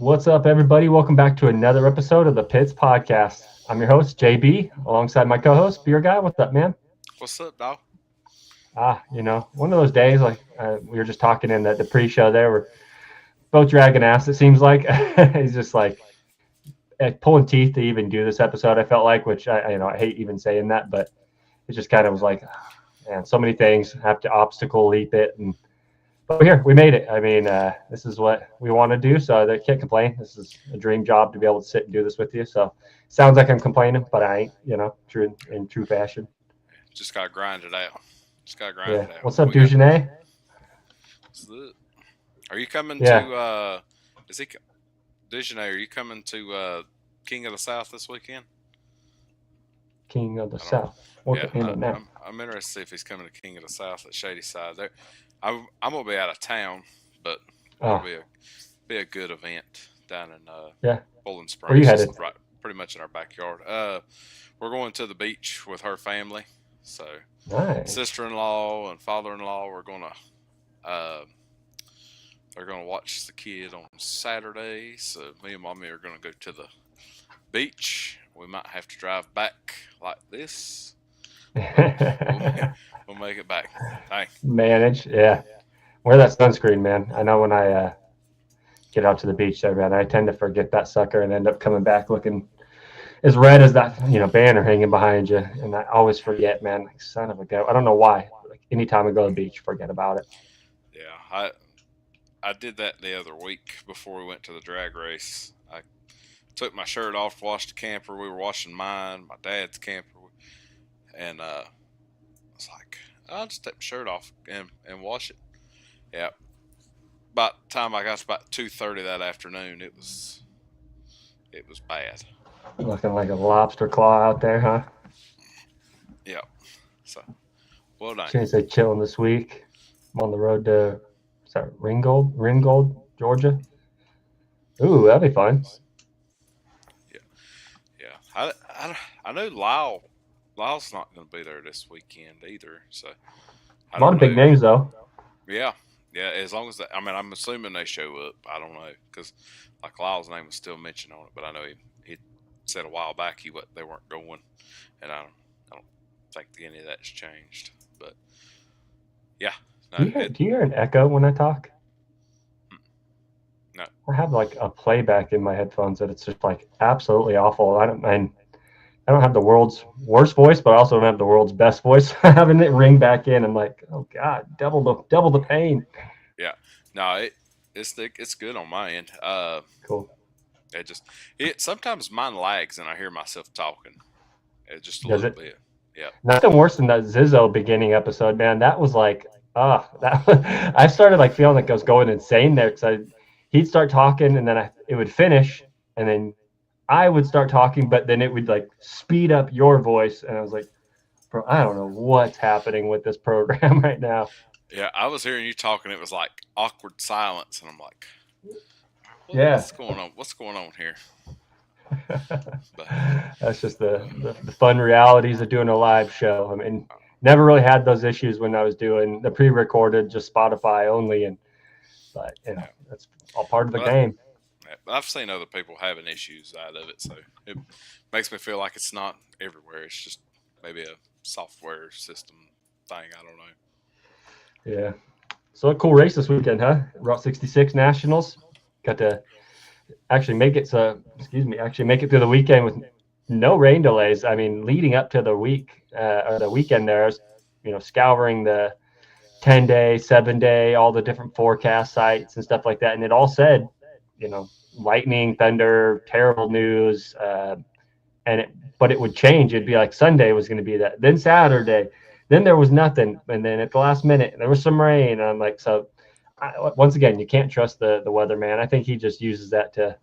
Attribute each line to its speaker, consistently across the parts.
Speaker 1: What's up, everybody? Welcome back to another episode of the Pits Podcast. I'm your host, JB, alongside my co-host, Beer Guy. What's up, man?
Speaker 2: What's up, dog?
Speaker 1: One of those days, like we were just talking in the pre-show there, we're both dragging ass, it seems like. He's just like pulling teeth to even do this episode, I felt like, which I hate even saying that, but it just kind of was like, man, so many things, have to obstacle leap it. But we're here. We made it. I mean, this is what we want to do, so I can't complain. This is a dream job to be able to sit and do this with you. So sounds like I'm complaining, but I ain't. True in true fashion.
Speaker 2: Just gotta grind it out. Just gotta grind
Speaker 1: Yeah.
Speaker 2: it out.
Speaker 1: What's up,
Speaker 2: We got.
Speaker 1: Dugenet?
Speaker 2: Are you coming
Speaker 1: Yeah.
Speaker 2: to? Is he? Dejanay, are you coming to King of the South this weekend?
Speaker 1: King of the
Speaker 2: I don't know.
Speaker 1: South. What
Speaker 2: Yeah,
Speaker 1: the end of that?
Speaker 2: I'm interested to see if he's coming to King of the South at Shady Side. There, I'm gonna be out of town, but it'll
Speaker 1: Oh,
Speaker 2: be a good event down in
Speaker 1: yeah.
Speaker 2: Bowling
Speaker 1: Where you
Speaker 2: Springs,
Speaker 1: headed?
Speaker 2: just right, pretty much in our backyard. We're going to the beach with her family, so
Speaker 1: Nice.
Speaker 2: sister-in-law and father-in-law. Uh, they're gonna watch the kid on Saturday. So me and mommy are gonna go to the beach. We might have to drive back like this, but we'll make it back. Dang.
Speaker 1: Manage. Yeah. Wear that sunscreen, man. I know when I get out to the beach there, man, I tend to forget that sucker and end up coming back looking as red as that banner hanging behind you, and I always forget, man. Like son of a gun. I don't know why. Like anytime I go to the beach, forget about it.
Speaker 2: Yeah, I did that the other week before we went to the drag race. I took my shirt off, washed the camper. We were washing mine, my dad's camper, and I was like, I'll just take my shirt off and wash it. Yeah. By the time I got to about 2:30 that afternoon, it was bad.
Speaker 1: Looking like a lobster claw out there, huh?
Speaker 2: Yeah. So well done.
Speaker 1: Shouldn't say chilling this week. I'm on the road to Ringgold, Georgia. Ooh, that'd be fun.
Speaker 2: Yeah. Yeah. I know Lyle's not going to be there this weekend either. So I
Speaker 1: A lot
Speaker 2: don't
Speaker 1: of big
Speaker 2: know.
Speaker 1: names though.
Speaker 2: Yeah. Yeah. As long as I mean, I'm assuming they show up. I don't know because like Lyle's name was still mentioned on it, but I know he said a while back they weren't going, and I don't think any of that's changed. But yeah,
Speaker 1: Do
Speaker 2: no,
Speaker 1: you hear, do you hear an echo when I talk?
Speaker 2: no,
Speaker 1: I have like a playback in my headphones that it's just like absolutely awful. I don't have the world's worst voice, but I also don't have the world's best voice. Having it ring back in, I'm like, oh god, double the pain.
Speaker 2: yeah, no, it's good on my end.
Speaker 1: Cool.
Speaker 2: It just it sometimes mine lags and I hear myself talking. It just a
Speaker 1: Does
Speaker 2: little
Speaker 1: it?
Speaker 2: bit. Yeah,
Speaker 1: Nothing worse than that Zizzo beginning episode, man. That was like, that I started like feeling like I was going insane there because he'd start talking and then it would finish and then I would start talking, but then it would like speed up your voice, and I was like, bro, I don't know what's happening with this program right now.
Speaker 2: yeah. I was hearing you talking. It was like awkward silence, and I'm like,
Speaker 1: Yeah,
Speaker 2: what's going on? What's going on here? But
Speaker 1: that's just the fun realities of doing a live show. I mean, never really had those issues when I was doing the pre-recorded, just Spotify only, but
Speaker 2: yeah,
Speaker 1: that's all part of the
Speaker 2: but
Speaker 1: game.
Speaker 2: but I've seen other people having issues out of it, so it makes me feel like it's not everywhere. It's just maybe a software system thing. I don't know.
Speaker 1: Yeah. So a cool race this weekend, huh? Route 66 Nationals. Got to actually make it. So excuse me. Actually make it through the weekend with no rain delays. I mean, leading up to the week or the weekend, there, I was, scouring the 10-day, 7-day, all the different forecast sites and stuff like that, and it all said, lightning, thunder, terrible news, but it would change. It'd be like Sunday was going to be that, then Saturday, then there was nothing, and then at the last minute there was some rain. And I'm like, so once again, you can't trust the weatherman. I think he just uses that to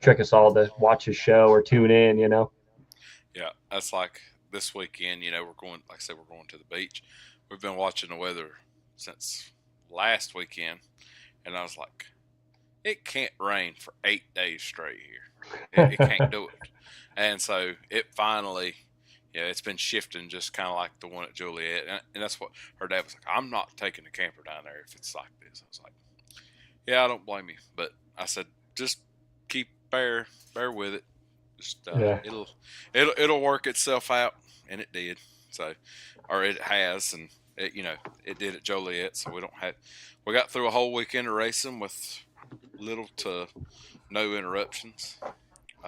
Speaker 1: trick us all to watch his show or tune in.
Speaker 2: Yeah, that's like this weekend. We're going. Like I said, we're going to the beach. We've been watching the weather since last weekend, and I was like, it can't rain for 8 days straight here. It can't do it. And so it finally, it's been shifting just kind of like the one at Juliet. And that's what her dad was like, I'm not taking the camper down there if it's like this. I was like, yeah, I don't blame you. But I said, just bear with it. Just
Speaker 1: Yeah.
Speaker 2: it'll work itself out, and it did. So, or it has, and it did at Joliet. So we got through a whole weekend of racing with little to no interruptions.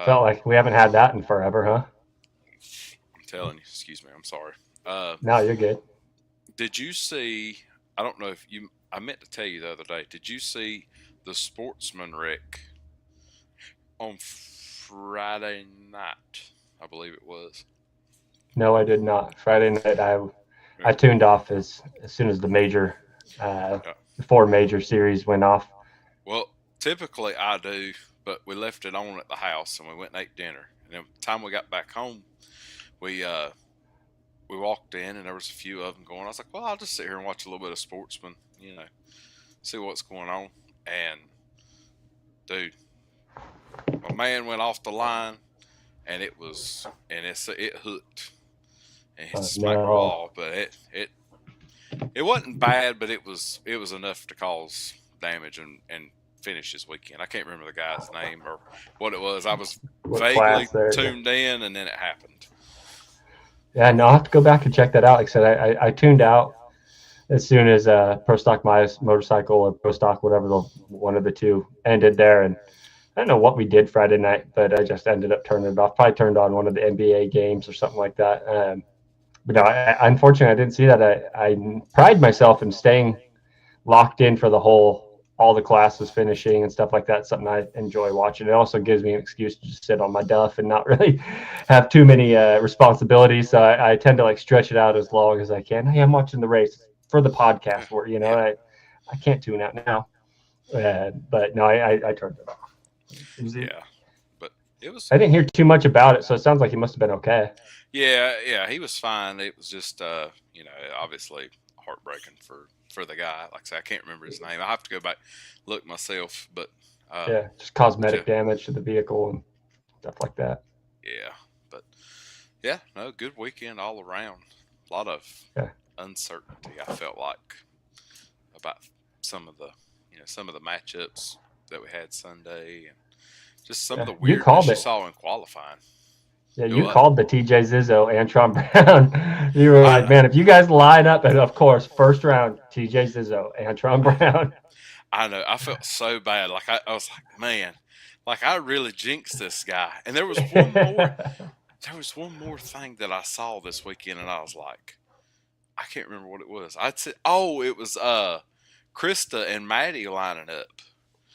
Speaker 1: Felt like we haven't had that in forever, huh?
Speaker 2: I'm telling you. Excuse me. I'm sorry.
Speaker 1: No, you're good.
Speaker 2: Did you see? I don't know if you. I meant to tell you the other day. Did you see the Sportsman wreck on Friday night? I believe it was.
Speaker 1: No, I did not. Friday night, I tuned off as soon as the 4 major series went off.
Speaker 2: Well, typically I do, but we left it on at the house and we went and ate dinner. And then by the time we got back home, we walked in and there was a few of them going. I was like, well, I'll just sit here and watch a little bit of Sportsman, see what's going on. And dude, my man went off the line and it hooked and it smacked the wall, but it wasn't bad, but it was enough to cause damage and finish this weekend. I can't remember the guy's name or what it was. I was vaguely tuned in, and then it happened.
Speaker 1: Yeah, no, I'll have to go back and check that out. Like I said, I tuned out as soon as Pro Stock Motorcycle or Pro Stock, whatever, one of the two ended there. And I don't know what we did Friday night, but I just ended up turning it off. Probably turned on one of the NBA games or something like that. But no, unfortunately, I didn't see that. I pride myself in staying locked in for all the classes finishing and stuff like that. Something I enjoy watching. It also gives me an excuse to just sit on my duff and not really have too many responsibilities. So I tend to stretch it out as long as I can. Hey, I'm watching the race for the podcast where, I can't tune out now. But no, I turned it off.
Speaker 2: But it was.
Speaker 1: I didn't hear too much about it, so it sounds like he must have been okay.
Speaker 2: Yeah, he was fine. It was just, obviously heartbreaking for the guy. Like I say, I can't remember his name. I have to go back look myself. But
Speaker 1: just cosmetic damage to the vehicle and stuff like that.
Speaker 2: Yeah, but no, good weekend all around. A lot of uncertainty. I felt like about some of the matchups that we had Sunday and just some of the weirdness you saw in qualifying.
Speaker 1: Yeah, you called the TJ Zizzo, Antron Brown. You were like, man, if you guys line up, and of course, first round, TJ Zizzo, Antron Brown.
Speaker 2: I know. I felt so bad. Like I was like, man, I really jinxed this guy. And there was one more. There was one more thing that I saw this weekend, and I was like, I can't remember what it was. I'd say, it was Krista and Maddie lining up,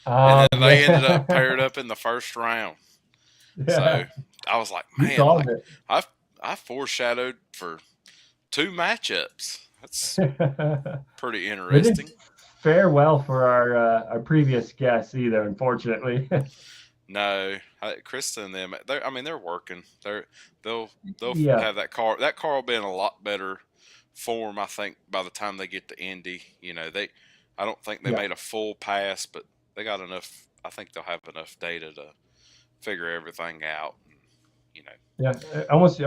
Speaker 2: and then they ended up paired up in the first round. Yeah. So I was like, man, I foreshadowed for 2 matchups. That's pretty interesting.
Speaker 1: Didn't fare well for our previous guests either, unfortunately.
Speaker 2: No, Krista and them. They're working. They'll have that car. That car will be in a lot better form, I think, by the time they get to Indy. I don't think they made a full pass, but they got enough. I think they'll have enough data to figure everything out.
Speaker 1: Yeah, almost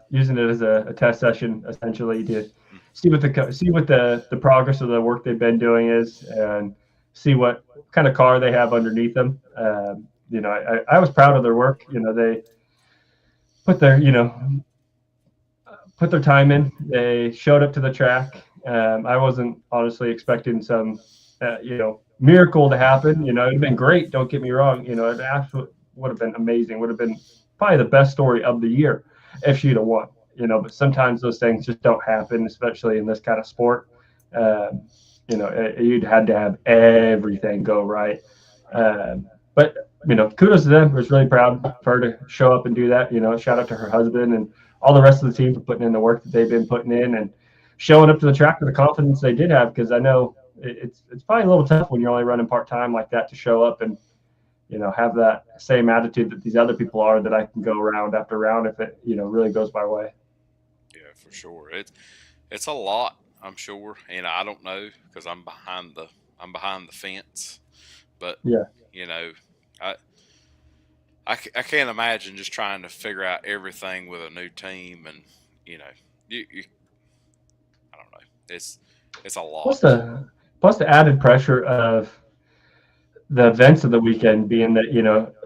Speaker 1: using it as a test session essentially to see what the progress of the work they've been doing is, and see what kind of car they have underneath them. I was proud of their work. They put their time in. They showed up to the track. I wasn't honestly expecting some miracle to happen. It'd have been great. Don't get me wrong. It absolutely would have been amazing. Would have been probably the best story of the year if she'd have won. But sometimes those things just don't happen, especially in this kind of sport. You'd had to have everything go right. But kudos to them. I was really proud for her to show up and do that. Shout out to her husband and all the rest of the team for putting in the work that they've been putting in and showing up to the track with the confidence they did have. Because I know it's probably a little tough when you're only running part-time like that to show up and have that same attitude that these other people are, that I can go round after round if it really goes my way.
Speaker 2: Yeah, for sure. It's a lot, I'm sure, and I don't know because I'm behind the fence, but I can't imagine just trying to figure out everything with a new team, and you I don't know. It's a lot.
Speaker 1: Plus the added pressure of the events of the weekend being that,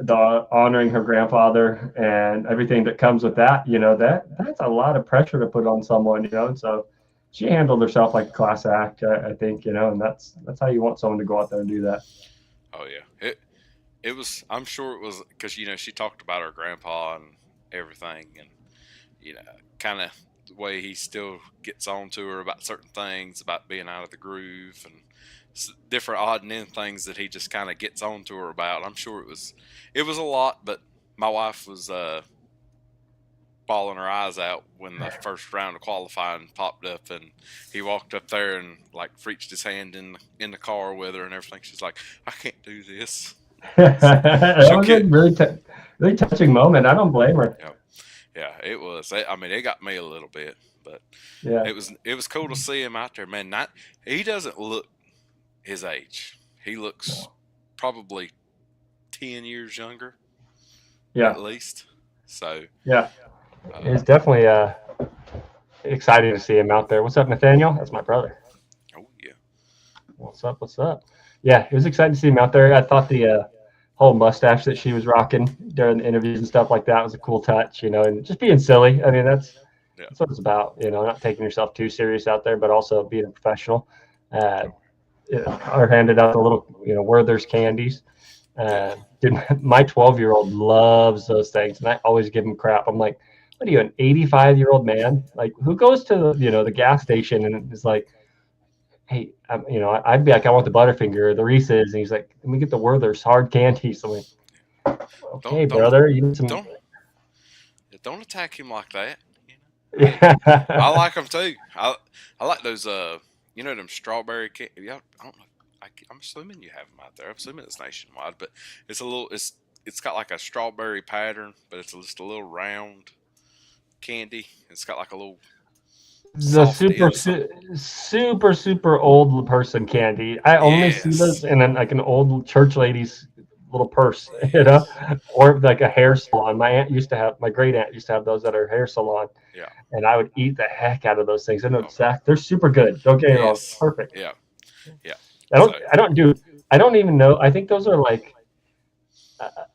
Speaker 1: the honoring her grandfather and everything that comes with that, that's a lot of pressure to put on someone, and so she handled herself like a class act, I think, and that's how you want someone to go out there and do that.
Speaker 2: Oh yeah, it was. I'm sure it was because she talked about her grandpa and everything, and kind of the way he still gets on to her about certain things, about being out of the groove and different odd and end things that he just kind of gets on to her about. I'm sure it was a lot, but my wife was bawling her eyes out when the first round of qualifying popped up, and he walked up there and like reached his hand in the car with her and everything. She's like, I can't do this.
Speaker 1: That
Speaker 2: She'll
Speaker 1: was a
Speaker 2: get.
Speaker 1: really touching moment. I don't blame her.
Speaker 2: Yeah, it was. I mean, it got me a little bit, but
Speaker 1: Yeah.
Speaker 2: it was cool to see him out there, man. He doesn't look his age. He looks probably 10 years younger,
Speaker 1: Yeah.
Speaker 2: at least. So
Speaker 1: Yeah. It's definitely exciting to see him out there. What's up, Nathaniel? That's my brother.
Speaker 2: oh yeah,
Speaker 1: What's up? What's up? Yeah, it was exciting to see him out there. I thought the whole mustache that she was rocking during the interviews and stuff like that was a cool touch, and just being silly. I mean, that's what it's about, not taking yourself too serious out there, but also being a professional. Uh, I handed out the little, Werther's candies. Dude, my 12-year-old loves those things, and I always give him crap. I'm like, what are you, an 85-year-old man? Like, who goes to the gas station and is like, hey, I'd be like, I want the Butterfinger or the Reese's, and he's like, let me get the Werther's hard candies. I'm like, okay,
Speaker 2: don't
Speaker 1: brother, you need some.
Speaker 2: don't attack him like that.
Speaker 1: Yeah.
Speaker 2: I like them too. I like those. Them strawberry. Yeah, I don't know. I'm assuming you have them out there. I'm assuming it's nationwide, but it's a little. It's got like a strawberry pattern, but it's just a little round candy. It's got like a little
Speaker 1: The
Speaker 2: soft
Speaker 1: super
Speaker 2: inside.
Speaker 1: super old person candy. I only see those
Speaker 2: Yes.
Speaker 1: in like an old church lady's little purse,
Speaker 2: Yes.
Speaker 1: or like a hair salon. My great aunt used to have those at her hair salon,
Speaker 2: Yeah.
Speaker 1: and I would eat the heck out of those things.
Speaker 2: Oh man.
Speaker 1: They're super good. Don't get me wrong,
Speaker 2: Yes.
Speaker 1: perfect.
Speaker 2: Yeah. Yeah.
Speaker 1: I
Speaker 2: So.
Speaker 1: don't I don't do I don't even know. I think those are like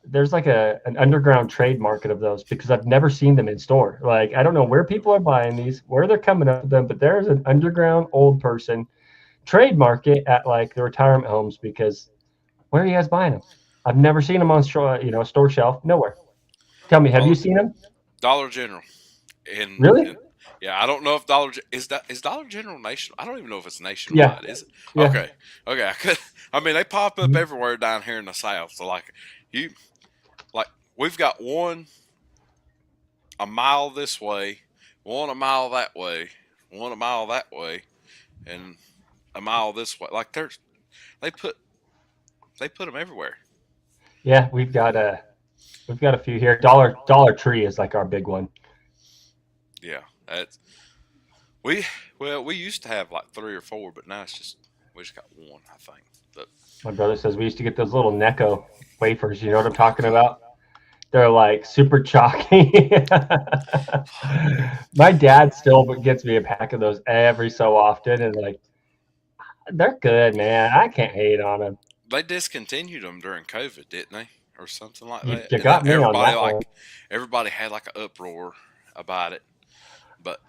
Speaker 1: there's like an underground trade market of those because I've never seen them in store. Like I don't know where people are buying these, where they're coming up with them, but there's an underground old person trade market at like the retirement homes because where are you guys buying them? I've never seen them on store shelf. Nowhere. Tell me, have you
Speaker 2: Dollar,
Speaker 1: seen them?
Speaker 2: Dollar General. And,
Speaker 1: Really?
Speaker 2: and yeah, I don't know if is Dollar General nation. I don't even know if it's
Speaker 1: Yeah.
Speaker 2: nationwide. Is it?
Speaker 1: Yeah.
Speaker 2: Okay, okay. I mean, they pop up
Speaker 1: Mhm.
Speaker 2: everywhere down here in the South. So you, like we've got one a mile this way, one a mile that way, one a mile that way, and a mile this way. Like they put they put them everywhere.
Speaker 1: Yeah, we've got a few here. Dollar Tree is like our big one.
Speaker 2: Yeah, that's we we used to have like 3 or 4, but now we just got one, I think. But
Speaker 1: My brother says we used to get those little Necco wafers. You know what I'm talking
Speaker 2: okay,
Speaker 1: about? They're like super chalky. My dad still gets me a pack of those every so often, and like they're good, man. I can't hate on them.
Speaker 2: they discontinued them during COVID, didn't they, or something like
Speaker 1: You,
Speaker 2: that?
Speaker 1: you
Speaker 2: And then
Speaker 1: got me on that one.
Speaker 2: everybody had like an uproar about it, but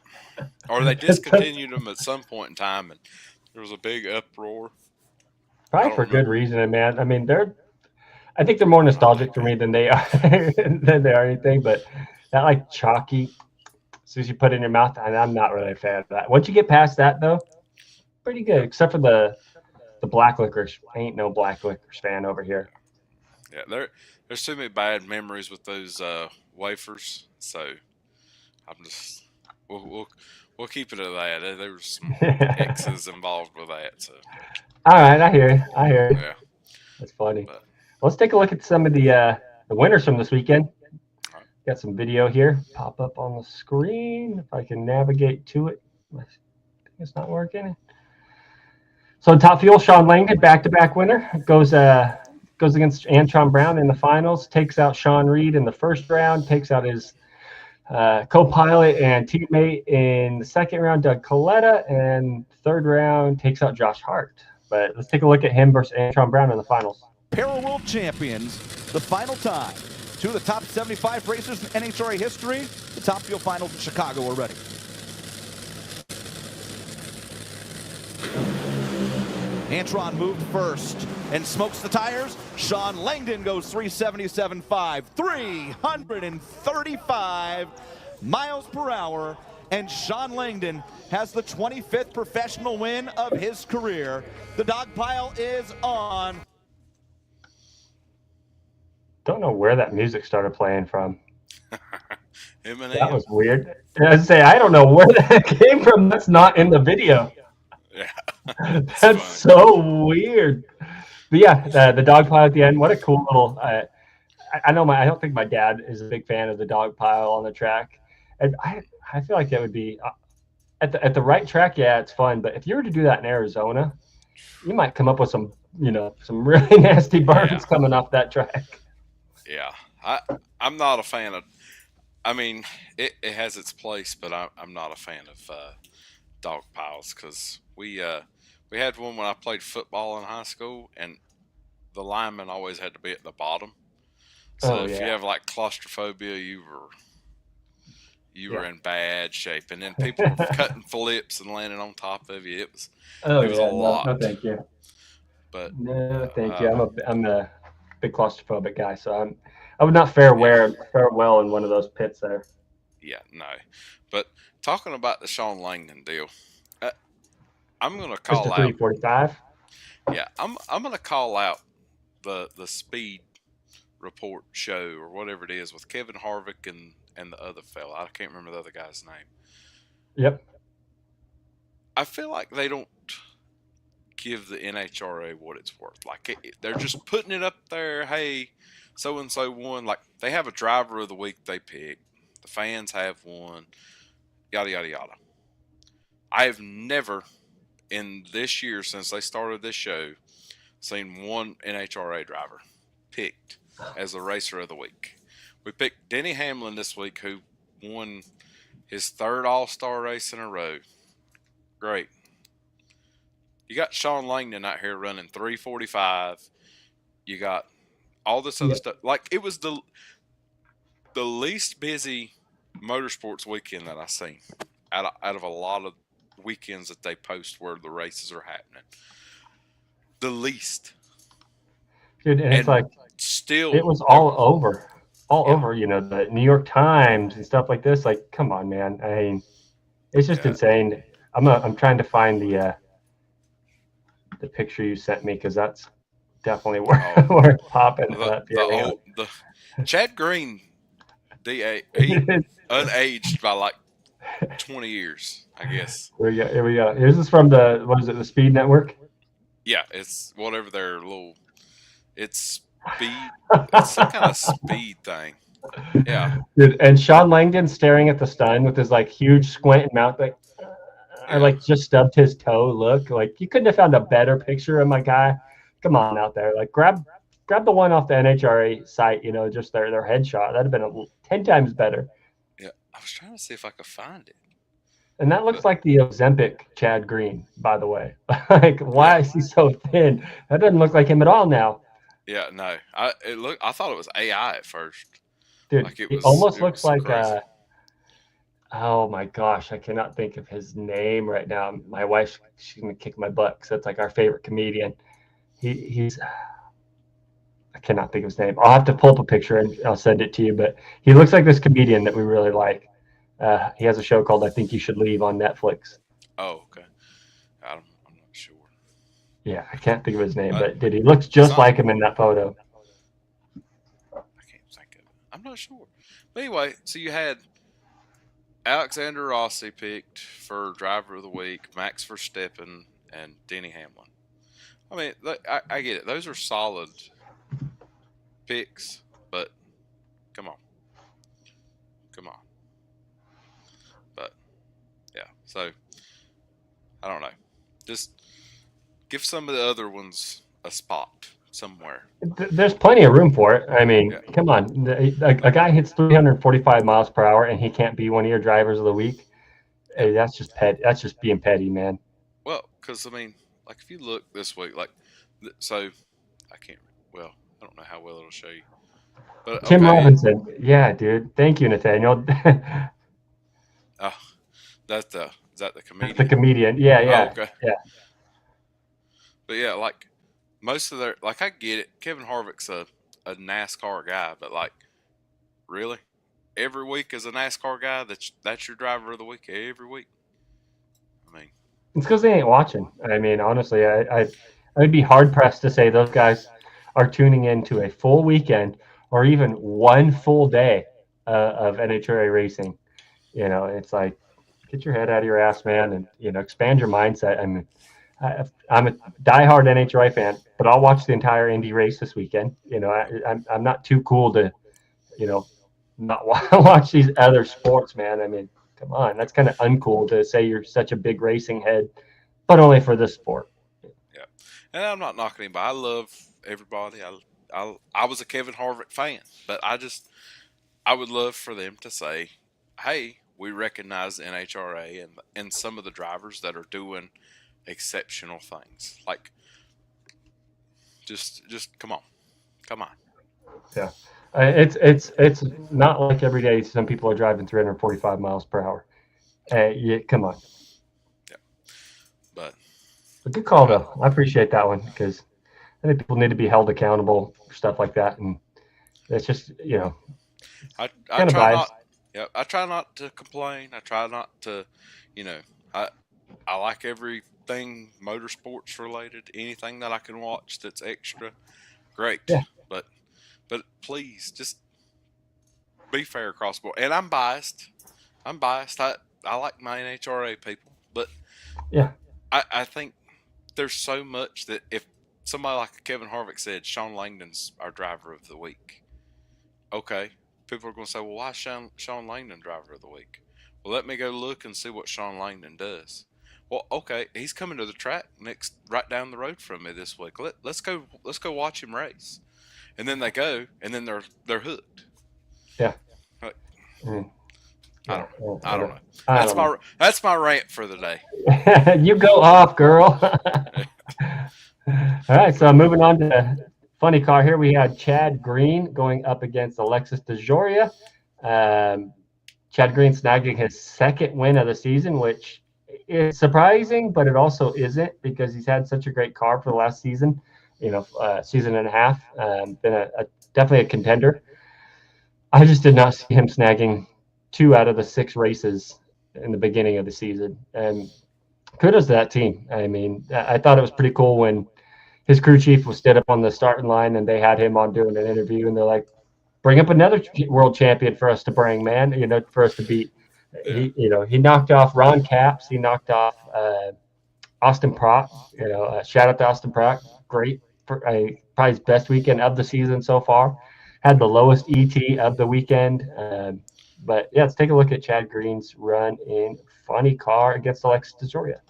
Speaker 2: or they discontinued them at some point in time, and there was a big uproar. I
Speaker 1: Probably
Speaker 2: don't
Speaker 1: for good
Speaker 2: remember.
Speaker 1: reason, man. I mean, I think they're more
Speaker 2: I
Speaker 1: nostalgic for
Speaker 2: maybe.
Speaker 1: me than they are than they are anything. But that like chalky, as soon as you put it in your mouth, and I'm not really a fan of that. Once you get past that, though, pretty good. Except for the black licorice. I ain't no black licorice fan over here.
Speaker 2: Yeah, there's too many bad memories with those wafers, so I'm just we'll keep it at that. There was some exes involved with that, so
Speaker 1: All right, I hear you. I hear you.
Speaker 2: yeah.
Speaker 1: That's funny.
Speaker 2: But
Speaker 1: Let's take a look at some of the winners from this weekend.
Speaker 2: all right.
Speaker 1: Got some video here. Pop up on the screen if I can navigate to it. I think it's not working. So Top Fuel, Sean Langdon, back-to-back winner, goes against Antron Brown in the finals. Takes out Sean Reed in the first round. Takes out his co-pilot and teammate in the second round, Doug Coletta, and third round takes out Josh Hart. But let's take a look at him versus Antron Brown in the finals.
Speaker 3: Para World Champions, the final time. Two of the top 75 racers in NHRA history. The Top Fuel Finals in Chicago are ready. Antron moved first and smokes the tires. Sean Langdon goes 377.5, 335 miles per hour. And Sean Langdon has the 25th professional win of his career. The dog pile is on.
Speaker 1: Don't know where that music started playing from.
Speaker 2: Eminem.
Speaker 1: That was weird. And I say, I don't know where that came from. That's not in the video.
Speaker 2: Yeah.
Speaker 1: That's so weird. But yeah, the dog pile at the end. What a cool little. I know I don't think my dad is a big fan of the dog pile on the track, and I feel like that would be at the right track. Yeah, it's fun. But if you were to do that in Arizona, you might come up with some really nasty burns coming off that track.
Speaker 2: Yeah, I'm not a fan of. I mean, it has its place, but I'm not a fan of dog piles because we had one when I played football in high school, and the lineman always had to be at the bottom. So if you have like claustrophobia, you were in bad shape, and then people were cutting flips and landing on top of you. It was a lot.
Speaker 1: No, thank you.
Speaker 2: But
Speaker 1: no, thank you. I'm a big claustrophobic guy, so I would not fare well in one of those pits there.
Speaker 2: Yeah, no. But talking about the Sean Langdon deal, I'm going to call out
Speaker 1: 345.
Speaker 2: Yeah, I'm going to call out the speed report show or whatever it is with Kevin Harvick and the other fella. I can't remember the other guy's name.
Speaker 1: Yep.
Speaker 2: I feel like they don't give the NHRA what it's worth. Like they're just putting it up there. Hey, so and so won. Like they have a driver of the week they pick. The fans have one. Yada yada yada. I have never in this year since they started this show seen one NHRA driver picked as the racer of the week. We picked Denny Hamlin this week, who won his third All-Star race in a row. Great. You got Sean Langdon out here running 345. You got all this other stuff. Like it was the least busy motorsports weekend that I've seen out of a lot of weekends that they post where the races are happening. The least.
Speaker 1: Dude, and it's like
Speaker 2: still
Speaker 1: it was all over, the New York Times and stuff like this. Like, come on, man. I mean, it's just insane. I'm trying to find the picture you sent me because that's definitely where it's popping up.
Speaker 2: The Chad Green, DA, he unaged by like 20 years, I guess.
Speaker 1: Here we go. This is from the Speed Network?
Speaker 2: Yeah, it's whatever their little. It's speed. It's some kind of speed thing. Yeah.
Speaker 1: Dude, and Sean Langdon staring at the sun with his like huge squinting mouth, like I like just stubbed his toe. Look, like you couldn't have found a better picture of my guy. Come on out there, like grab the one off the NHRA site. Just their headshot. That'd have been 10 times better.
Speaker 2: Yeah, I was trying to see if I could find it.
Speaker 1: And that looks like the Ozempic Chad Green, by the way. Like, why is he so thin? That doesn't look like him at all now.
Speaker 2: Yeah, no. I thought it was AI at first.
Speaker 1: Dude, like it almost looks like oh my gosh, I cannot think of his name right now. My wife, she's gonna kick my butt because that's like our favorite comedian. He's I cannot think of his name. I'll have to pull up a picture and I'll send it to you. But he looks like this comedian that we really like. He has a show called I Think You Should Leave on Netflix.
Speaker 2: Oh, okay. I'm not sure.
Speaker 1: Yeah, I can't think of his name, but he looks just like him in that photo.
Speaker 2: I can't think of it. I'm not sure. But anyway, so you had Alexander Rossi picked for driver of the week, Max Verstappen, and Denny Hamlin. I mean, I get it. Those are solid picks, but come on. But yeah, so I don't know. Just give some of the other ones a spot somewhere.
Speaker 1: There's plenty of room for it. I mean, come on. A guy hits 345 miles per hour and he can't be one of your drivers of the week. Hey, that's just petty. That's just being petty, man.
Speaker 2: Well, because I mean, like if you look this week, like so, I can't. well, I don't know how well it'll show you. But
Speaker 1: Tim
Speaker 2: okay,
Speaker 1: Robinson. Yeah, dude.
Speaker 2: but I don't know how well it'll show you. But
Speaker 1: Tim
Speaker 2: okay,
Speaker 1: Robinson. Yeah, dude. Thank you, Nathaniel.
Speaker 2: oh, is that the
Speaker 1: That's the
Speaker 2: comedian?
Speaker 1: comedian. Yeah,
Speaker 2: Oh,
Speaker 1: yeah,
Speaker 2: okay.
Speaker 1: yeah.
Speaker 2: But yeah, like most of their, like I get it. Kevin Harvick's a NASCAR guy, but like, really, every week as a NASCAR guy, that's your driver of the week every week. I mean,
Speaker 1: It's because they ain't watching. I mean, honestly, I'd be hard pressed to say those guys are tuning into a full weekend or even one full day of NHRA racing. You know, it's like, get your head out of your ass, man, and expand your mindset. I mean, I'm a diehard NHRA fan, but I'll watch the entire Indy race this weekend. I'm not too cool to, not watch these other sports, man. I mean, come on, that's kind of uncool to say you're such a big racing head, but only for this sport.
Speaker 2: yeah, and I'm not knocking anybody. I love everybody. I was a Kevin Harvick fan, but I would love for them to say, hey, we recognize NHRA and some of the drivers that are doing exceptional things. Like, just come on.
Speaker 1: Yeah, it's not like every day some people are driving 345 miles per hour. Yeah, come on.
Speaker 2: Yeah, but
Speaker 1: good call though. I appreciate that one because I think people need to be held accountable for stuff like that, and it's just
Speaker 2: I
Speaker 1: kind of
Speaker 2: try
Speaker 1: biased.
Speaker 2: not. Yeah, I try not to complain. I try not to, I like everything motorsports related. Anything that I can watch that's extra, great.
Speaker 1: Yeah.
Speaker 2: But please just be fair across the board. And I'm biased. I like my NHRA people, but
Speaker 1: Yeah.
Speaker 2: I think there's so much that if somebody like Kevin Harvick said Sean Langdon's our driver of the week, okay, people are going to say, well, why is Sean Langdon driver of the week? Well, let me go look and see what Sean Langdon does. Well, okay, he's coming to the track right down the road from me this week. Let's go watch him race. And then they go, and then they're hooked.
Speaker 1: Yeah.
Speaker 2: Like,
Speaker 1: I
Speaker 2: don't know. That's my rant for the day.
Speaker 1: You go off, girl. All right, so moving on to funny car here. We had Chad Green going up against Alexis DeJoria. Chad Green snagging his second win of the season, which is surprising, but it also isn't because he's had such a great car for the last season, season and a half. Been definitely a contender. I just did not see him snagging 2 out of the 6 races in the beginning of the season. And kudos to that team. I mean, I thought it was pretty cool when his crew chief was stood up on the starting line and they had him on doing an interview, and they're like, bring up another world champion for us to bring, man, for us to beat.
Speaker 2: Yeah.
Speaker 1: He knocked off Ron Capps. He knocked off Austin Prock. Shout out to Austin Prock. Great. Probably his best weekend of the season so far. Had the lowest ET of the weekend. But yeah, let's take a look at Chad Green's run in funny car against Alexis DeJoria.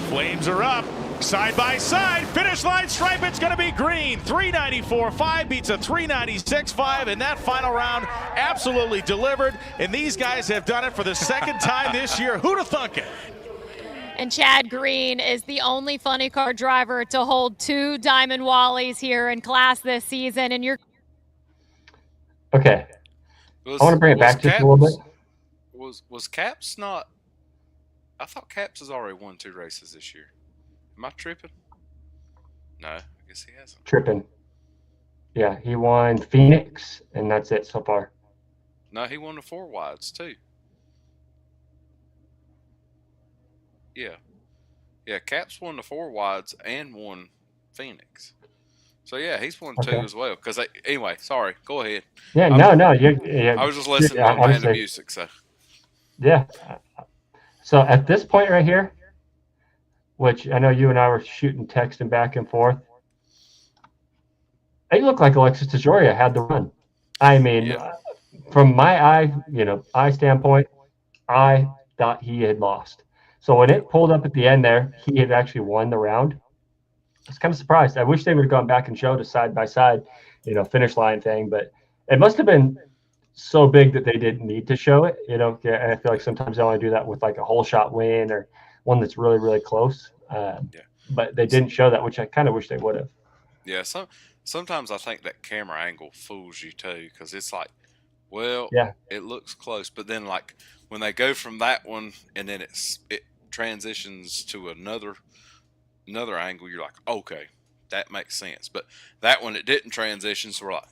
Speaker 3: Flames are up. Side by side, finish line stripe, it's going to be green. 394.5 beats a 396.5, and that final round absolutely delivered. And these guys have done it for the second time this year. Who'd have thunk it?
Speaker 4: And Chad Green is the only funny car driver to hold 2 Diamond Wallies here in class this season. And you're
Speaker 1: okay. I want to bring it back just a little bit.
Speaker 2: Was Capps not? I thought Capps has already won 2 races this year. Am I tripping? No, I guess he hasn't.
Speaker 1: Tripping. Yeah, he won Phoenix, and that's it so far.
Speaker 2: No, he won the 4 wides too. Yeah, Capps won the 4 wides and won Phoenix. So yeah, he's won 2 as well. Because anyway, sorry, go ahead.
Speaker 1: Yeah, no. I
Speaker 2: was just listening to Amanda music, so.
Speaker 1: Yeah. So at this point right here, which I know you and I were shooting, texting back and forth, it looked like Alexis DeJoria had the run. I mean, from my eye standpoint, I thought he had lost. So when it pulled up at the end there, he had actually won the round. I was kind of surprised. I wish they would have gone back and showed a side-by-side, finish line thing, but it must have been so big that they didn't need to show it. You know, and I feel like sometimes they only do that with like a whole shot win or one that's really really close.
Speaker 2: Yeah.
Speaker 1: But they didn't show that, which I kind of wish they would have.
Speaker 2: Yeah. Sometimes I think that camera angle fools you too, because it's like, well,
Speaker 1: Yeah,
Speaker 2: it looks close, but then like when they go from that one and then it transitions to another angle, you're like, okay, that makes sense. But that one it didn't transition, so we're like,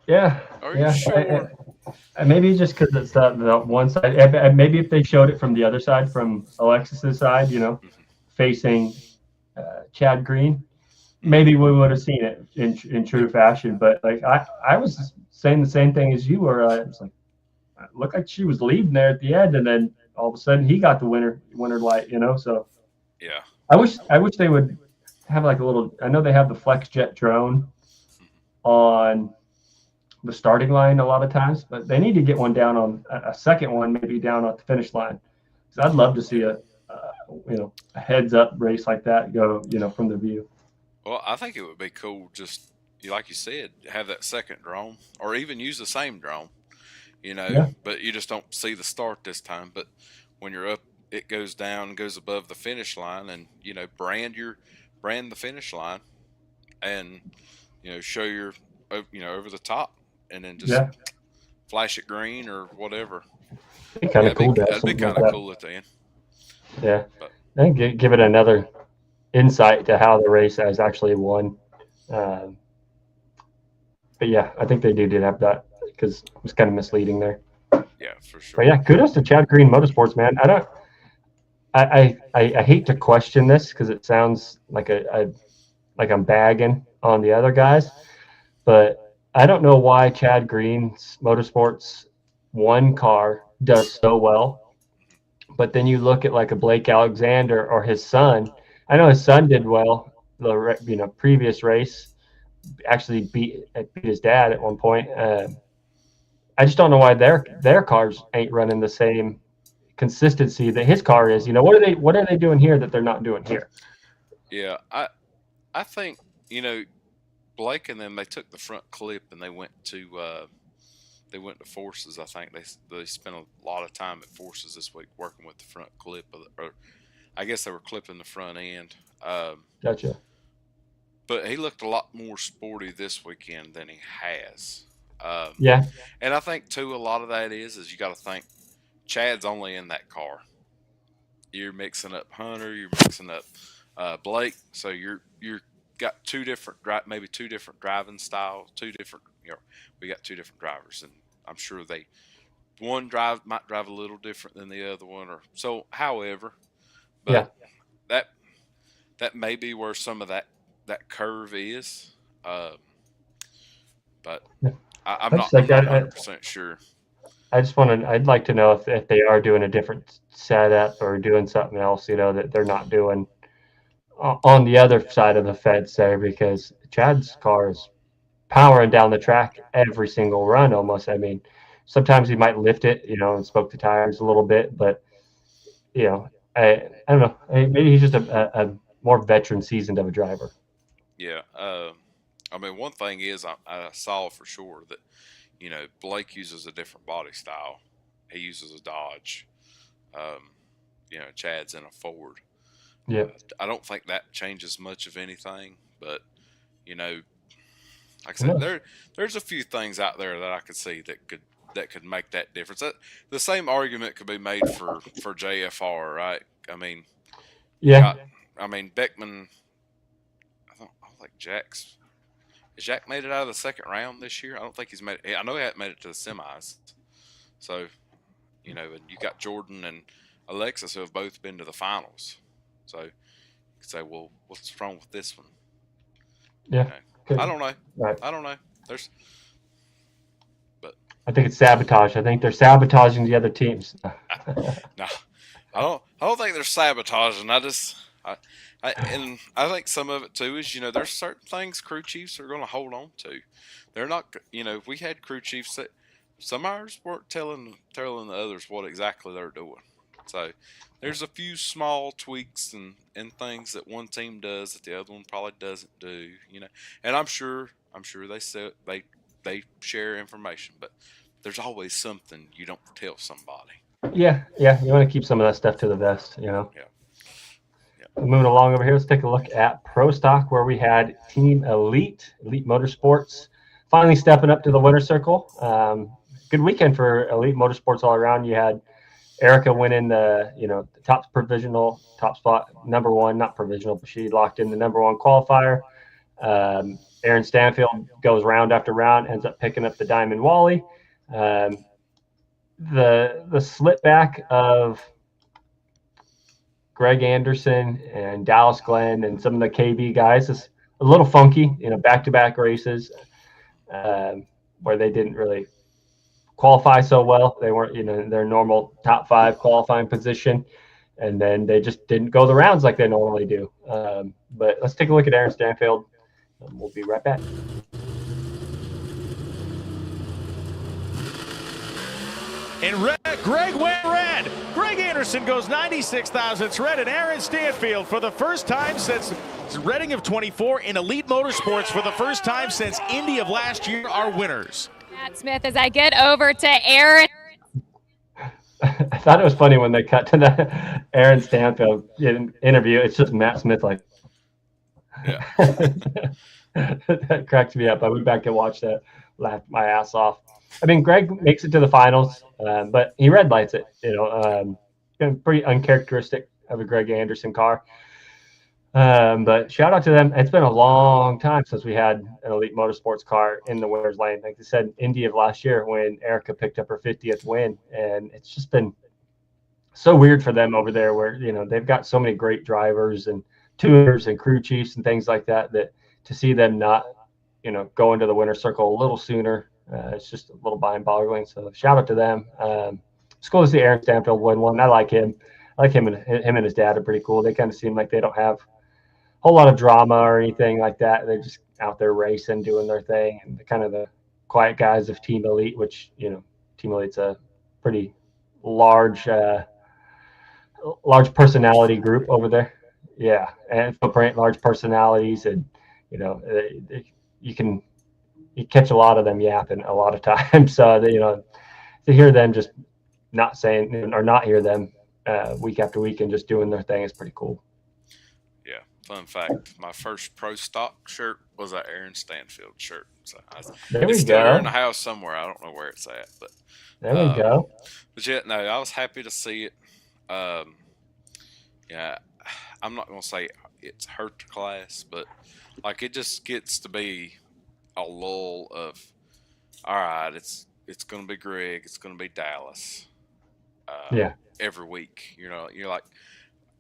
Speaker 1: yeah,
Speaker 2: are you
Speaker 1: yeah.
Speaker 2: sure?
Speaker 1: Maybe just because it's the one side. Maybe if they showed it from the other side, from Alexis's side, you know,
Speaker 2: Mhm.
Speaker 1: facing Chad Green, maybe we would have seen it in true fashion. But like I was saying the same thing as you were. It's like it looked like she was leading there at the end, and then all of a sudden he got the winner light. You know, so
Speaker 2: Yeah.
Speaker 1: I wish they would have like a little. I know they have the Flex Jet drone on the starting line a lot of times, but they need to get one down on a second one, maybe down at the finish line. Because I'd love to see a heads up race like that go, from the view.
Speaker 2: Well, I think it would be cool just like you said, have that second drone or even use the same drone,
Speaker 1: Yeah.
Speaker 2: but you just don't see the start this time. But when you're up, it goes down, goes above the finish line, and brand the finish line, and show your over the top, and then just
Speaker 1: Yeah.
Speaker 2: flash it green or whatever.
Speaker 1: It'd be kind of cool to have
Speaker 2: That'd be
Speaker 1: something like
Speaker 2: kind of
Speaker 1: that.
Speaker 2: cool at the end.
Speaker 1: Yeah.
Speaker 2: But
Speaker 1: And give it another insight to how the race has actually won. But yeah, I think they did have that because it was kind of misleading there.
Speaker 2: yeah, for sure.
Speaker 1: But yeah, kudos to Chad Green Motorsports, man. I hate to question this because it sounds like like I'm bagging on the other guys, but I don't know why Chad Green's Motorsports one car does so well, but then you look at like a Blake Alexander or his son. I know his son did well the previous race, actually beat his dad at one point. I just don't know why their cars ain't running the same consistency that his car is. What are they doing here that they're not doing here?
Speaker 2: Yeah, I think Blake and them, they took the front clip and they went to Forces. I think they spent a lot of time at Forces this week working with the front clip, or I guess they were clipping the front end.
Speaker 1: Gotcha.
Speaker 2: But he looked a lot more sporty this weekend than he has.
Speaker 1: Yeah.
Speaker 2: And I think too, a lot of that is you got to think Chad's only in that car. You're mixing up Hunter, you're mixing up Blake, so you're got maybe two different driving styles, we got two different drivers, and I'm sure one might drive a little different than the other one, or so. However, but that may be where some of that curve is, but I'm not 100% sure.
Speaker 1: I'd like to know if they are doing a different setup or doing something else, that they're not doing on the other side of the fence there, because Chad's car is powering down the track every single run almost. I mean, sometimes he might lift it, and smoke the tires a little bit, but I don't know. Maybe he's just a more veteran, seasoned of a driver.
Speaker 2: Yeah. I mean, one thing is I saw for sure that Blake uses a different body style. He uses a Dodge. Chad's in a Ford.
Speaker 1: Yeah.
Speaker 2: I don't think that changes much of anything, but like I said, there's a few thing out there that I could see that could make that difference. The same argument could be made for JFR, right? I mean,
Speaker 1: yeah.
Speaker 2: Beckman. I don't think Jack's. Has Jack made it out of the second round this year? I don't think he's made it. I know he hasn't made it to the semis. So, and you got Jordan and Alexis who have both been to the finals. So you could say, well, what's wrong with this one?
Speaker 1: Yeah.
Speaker 2: I don't know.
Speaker 1: Right.
Speaker 2: I don't know.
Speaker 1: I think it's sabotage. I think they're sabotaging the other teams.
Speaker 2: No, I don't think they're sabotaging. I think some of it too is there's certain things crew chiefs are going to hold on to. They're not. We had crew chiefs that some ours weren't telling the others what exactly they're doing. So there's a few small tweaks and things that one team does that the other one probably doesn't do. And I'm sure they they share information, but there's always something you don't tell somebody.
Speaker 1: Yeah. You want to keep some of that stuff to the vest, you know.
Speaker 2: Yeah.
Speaker 1: Moving along over here, let's take a look at Pro Stock, where we had Team Elite Motorsports, finally stepping up to the winner's circle. Good weekend for Elite Motorsports all around. You had Erica winning the top spot, number one, not provisional, but she locked in the number one qualifier. Aaron Stanfield goes round after round, ends up picking up the Diamond Wally. The slip back of Greg Anderson and Dallas Glenn and some of the KB guys is a little funky, back-to-back races where they didn't really qualify so well. They weren't, in their normal top 5 qualifying position, and then they just didn't go the rounds like they normally do. But let's take a look at Aaron Stanfield, and we'll be right back.
Speaker 3: In red, Greg went red. Greg Anderson goes 96 thousandths red, and Aaron Stanfield, for the first time since Reading of 24 in Elite Motorsports, for the first time since Indy of last year, are winners.
Speaker 4: Matt Smith, as I get over to Aaron.
Speaker 1: I thought it was funny when they cut to the Aaron Stanfield interview. It's just Matt Smith, like,
Speaker 2: Yeah.
Speaker 1: that cracks me up. I went back and watched that, laughed my ass off. I mean, Greg makes it to the finals, but he red lights it. Pretty uncharacteristic of a Greg Anderson car. But shout out to them. It's been a long time since we had an Elite Motorsports car in the winner's lane. Like they said, Indy of last year when Erica picked up her 50th win, and it's just been so weird for them over there, where they've got so many great drivers and tuners and crew chiefs and things like that. That to see them not, go into the winner's circle a little sooner. It's just a little mind-boggling. So shout out to them. It's cool to see Aaron Stanfield win one. I like him. Him and his dad are pretty cool. They kind of seem like they don't have a whole lot of drama or anything like that. They're just out there racing, doing their thing, and they're kind of the quiet guys of Team Elite, which Team Elite's a pretty large personality group over there. Yeah, and footprint, large personalities, and you catch a lot of them yapping a lot of times. So to hear them just not saying or not hear them week after week and just doing their thing is pretty cool.
Speaker 2: Yeah. Fun fact: my first Pro Stock shirt was an Aaron Stanfield shirt. So it's still here in the house somewhere. I don't know where it's at, but
Speaker 1: there we go.
Speaker 2: But yeah, no, I was happy to see it. Yeah, I'm not gonna say it's hurt the class, but like it just gets to be a lull of, all right, it's going to be Greg, it's going to be Dallas. Every week, you're like,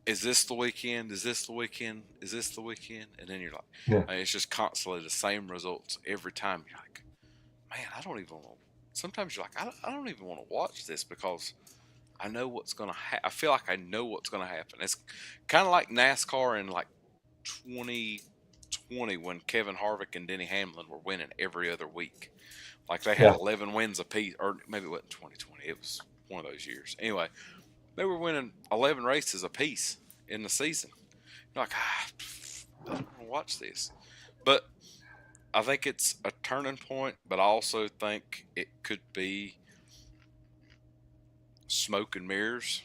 Speaker 2: is this the weekend? Is this the weekend? Is this the weekend? And then you're like, it's just constantly the same results every time. You're like, man, I don't even want to. Sometimes you're like, I don't even want to watch this because I know what's going to happen. I feel like I know what's going to happen. It's kind of like NASCAR in like 2020 when Kevin Harvick and Denny Hamlin were winning every other week. Like they had 11 wins apiece, or maybe it wasn't 2020. It was one of those years. Anyway, they were winning 11 races apiece in the season. You're like, I don't want to watch this. But I think it's a turning point, but I also think it could be smoke and mirrors.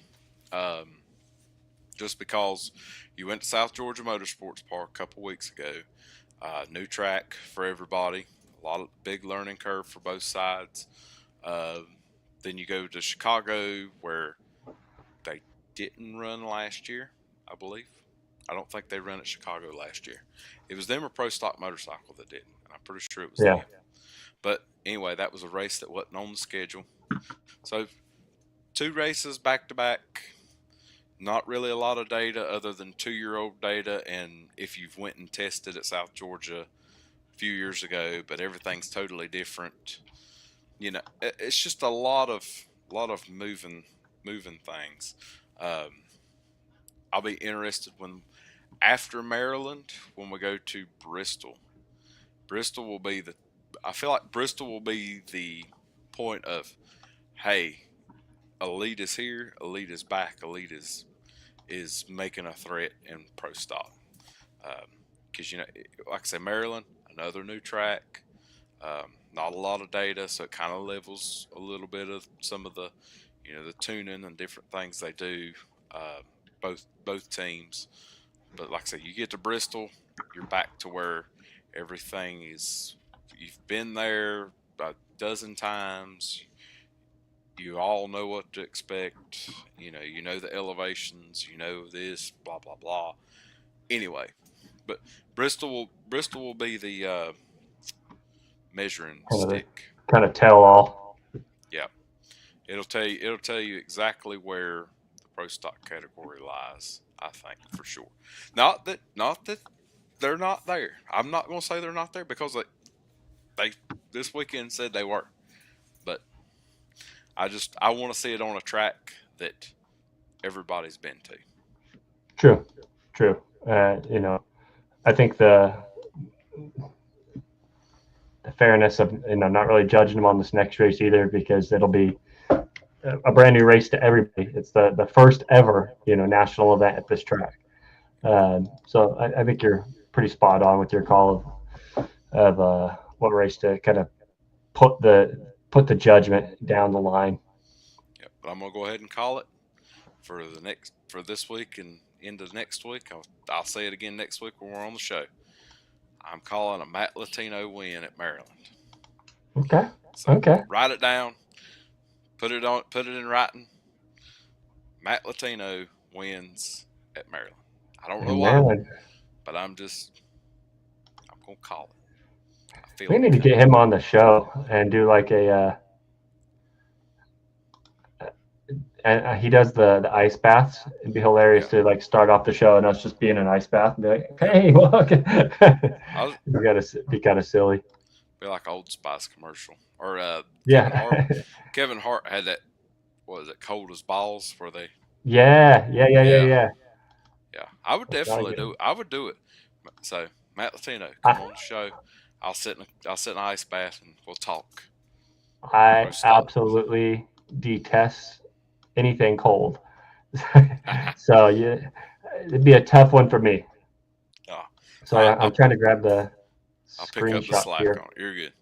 Speaker 2: Just because you went to South Georgia Motorsports Park a couple weeks ago, new track for everybody, a lot of big learning curve for both sides. Then you go to Chicago, where they didn't run last year, I believe. I don't think they ran at Chicago last year. It was them or Pro Stock Motorcycle that didn't. And I'm pretty sure it was them. But anyway, that was a race that wasn't on the schedule. So 2 races back to back. Not really a lot of data other than 2-year-old data, and if you've went and tested at South Georgia a few years ago, but everything's totally different. It's just a lot of moving things. I'll be interested when after Maryland, when we go to Bristol. Bristol will be I feel like Bristol will be the point of, hey, Elite is here, Elite is back, Elite is making a threat in Pro Stock. Because, like I said, Maryland, another new track. not a lot of data, so it kind of levels a little bit of some of the, the tuning and different things they do, both teams. But like I said, you get to Bristol, you're back to where everything is. You've been there a dozen times. You all know what to expect. You know the elevations. You know this, blah blah blah. Anyway, but Bristol will be the measuring stick.
Speaker 1: Kind of tell all.
Speaker 2: Yeah, it'll tell you exactly where the pro stock category lies. I think for sure. Not that they're not there. I'm not going to say they're not there because they this weekend said they were, but I want to see it on a track that everybody's been to.
Speaker 1: True. I think the fairness of not really judging them on this next race either, because it'll be a brand new race to everybody. It's the first ever national event at this track. So I think you're pretty spot on with your call of what race to kind of put the judgment down the line.
Speaker 2: Yep, but I'm gonna go ahead and call it for this week and into next week. I'll say it again next week when we're on the show. I'm calling a Matt Latino win at Maryland.
Speaker 1: Okay.
Speaker 2: So
Speaker 1: okay.
Speaker 2: Write it down. Put it in writing. Matt Latino wins at Maryland. I don't know why, but I'm gonna call it.
Speaker 1: We need to get him on the show and do like and he does the ice baths. It'd be hilarious to like start off the show and us just be in an ice bath and be like, hey, look. We gotta be kind of silly.
Speaker 2: Be like an Old Spice commercial. Or Kevin Hart had that. What is it? Cold as balls, where they.
Speaker 1: Yeah.
Speaker 2: Yeah, I would definitely do it. I would do it. So Matt Latino, come on the show. I'll sit in an ice bath and we'll talk.
Speaker 1: I absolutely detest anything cold. So it'd be a tough one for me.
Speaker 2: Oh,
Speaker 1: so I'm trying to grab the
Speaker 2: I'll pick up the slack
Speaker 1: here.
Speaker 2: on it. You're good.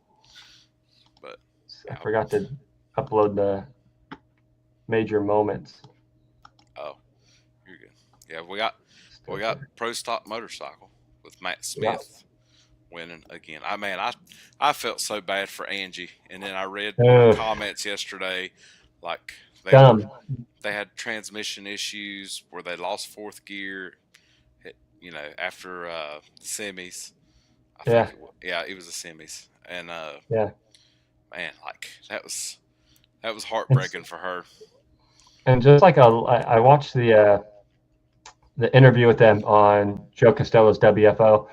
Speaker 2: But
Speaker 1: I forgot to upload the major moments.
Speaker 2: Oh, you're good. Yeah, we got Pro Stock Motorcycle with Matt Smith winning again. I felt so bad for Angie, and then I read comments yesterday, like they had transmission issues where they lost fourth gear, after the semis. It was the semis, and man, like that was heartbreaking for her.
Speaker 1: And just like I watched the interview with them on Joe Costello's WFO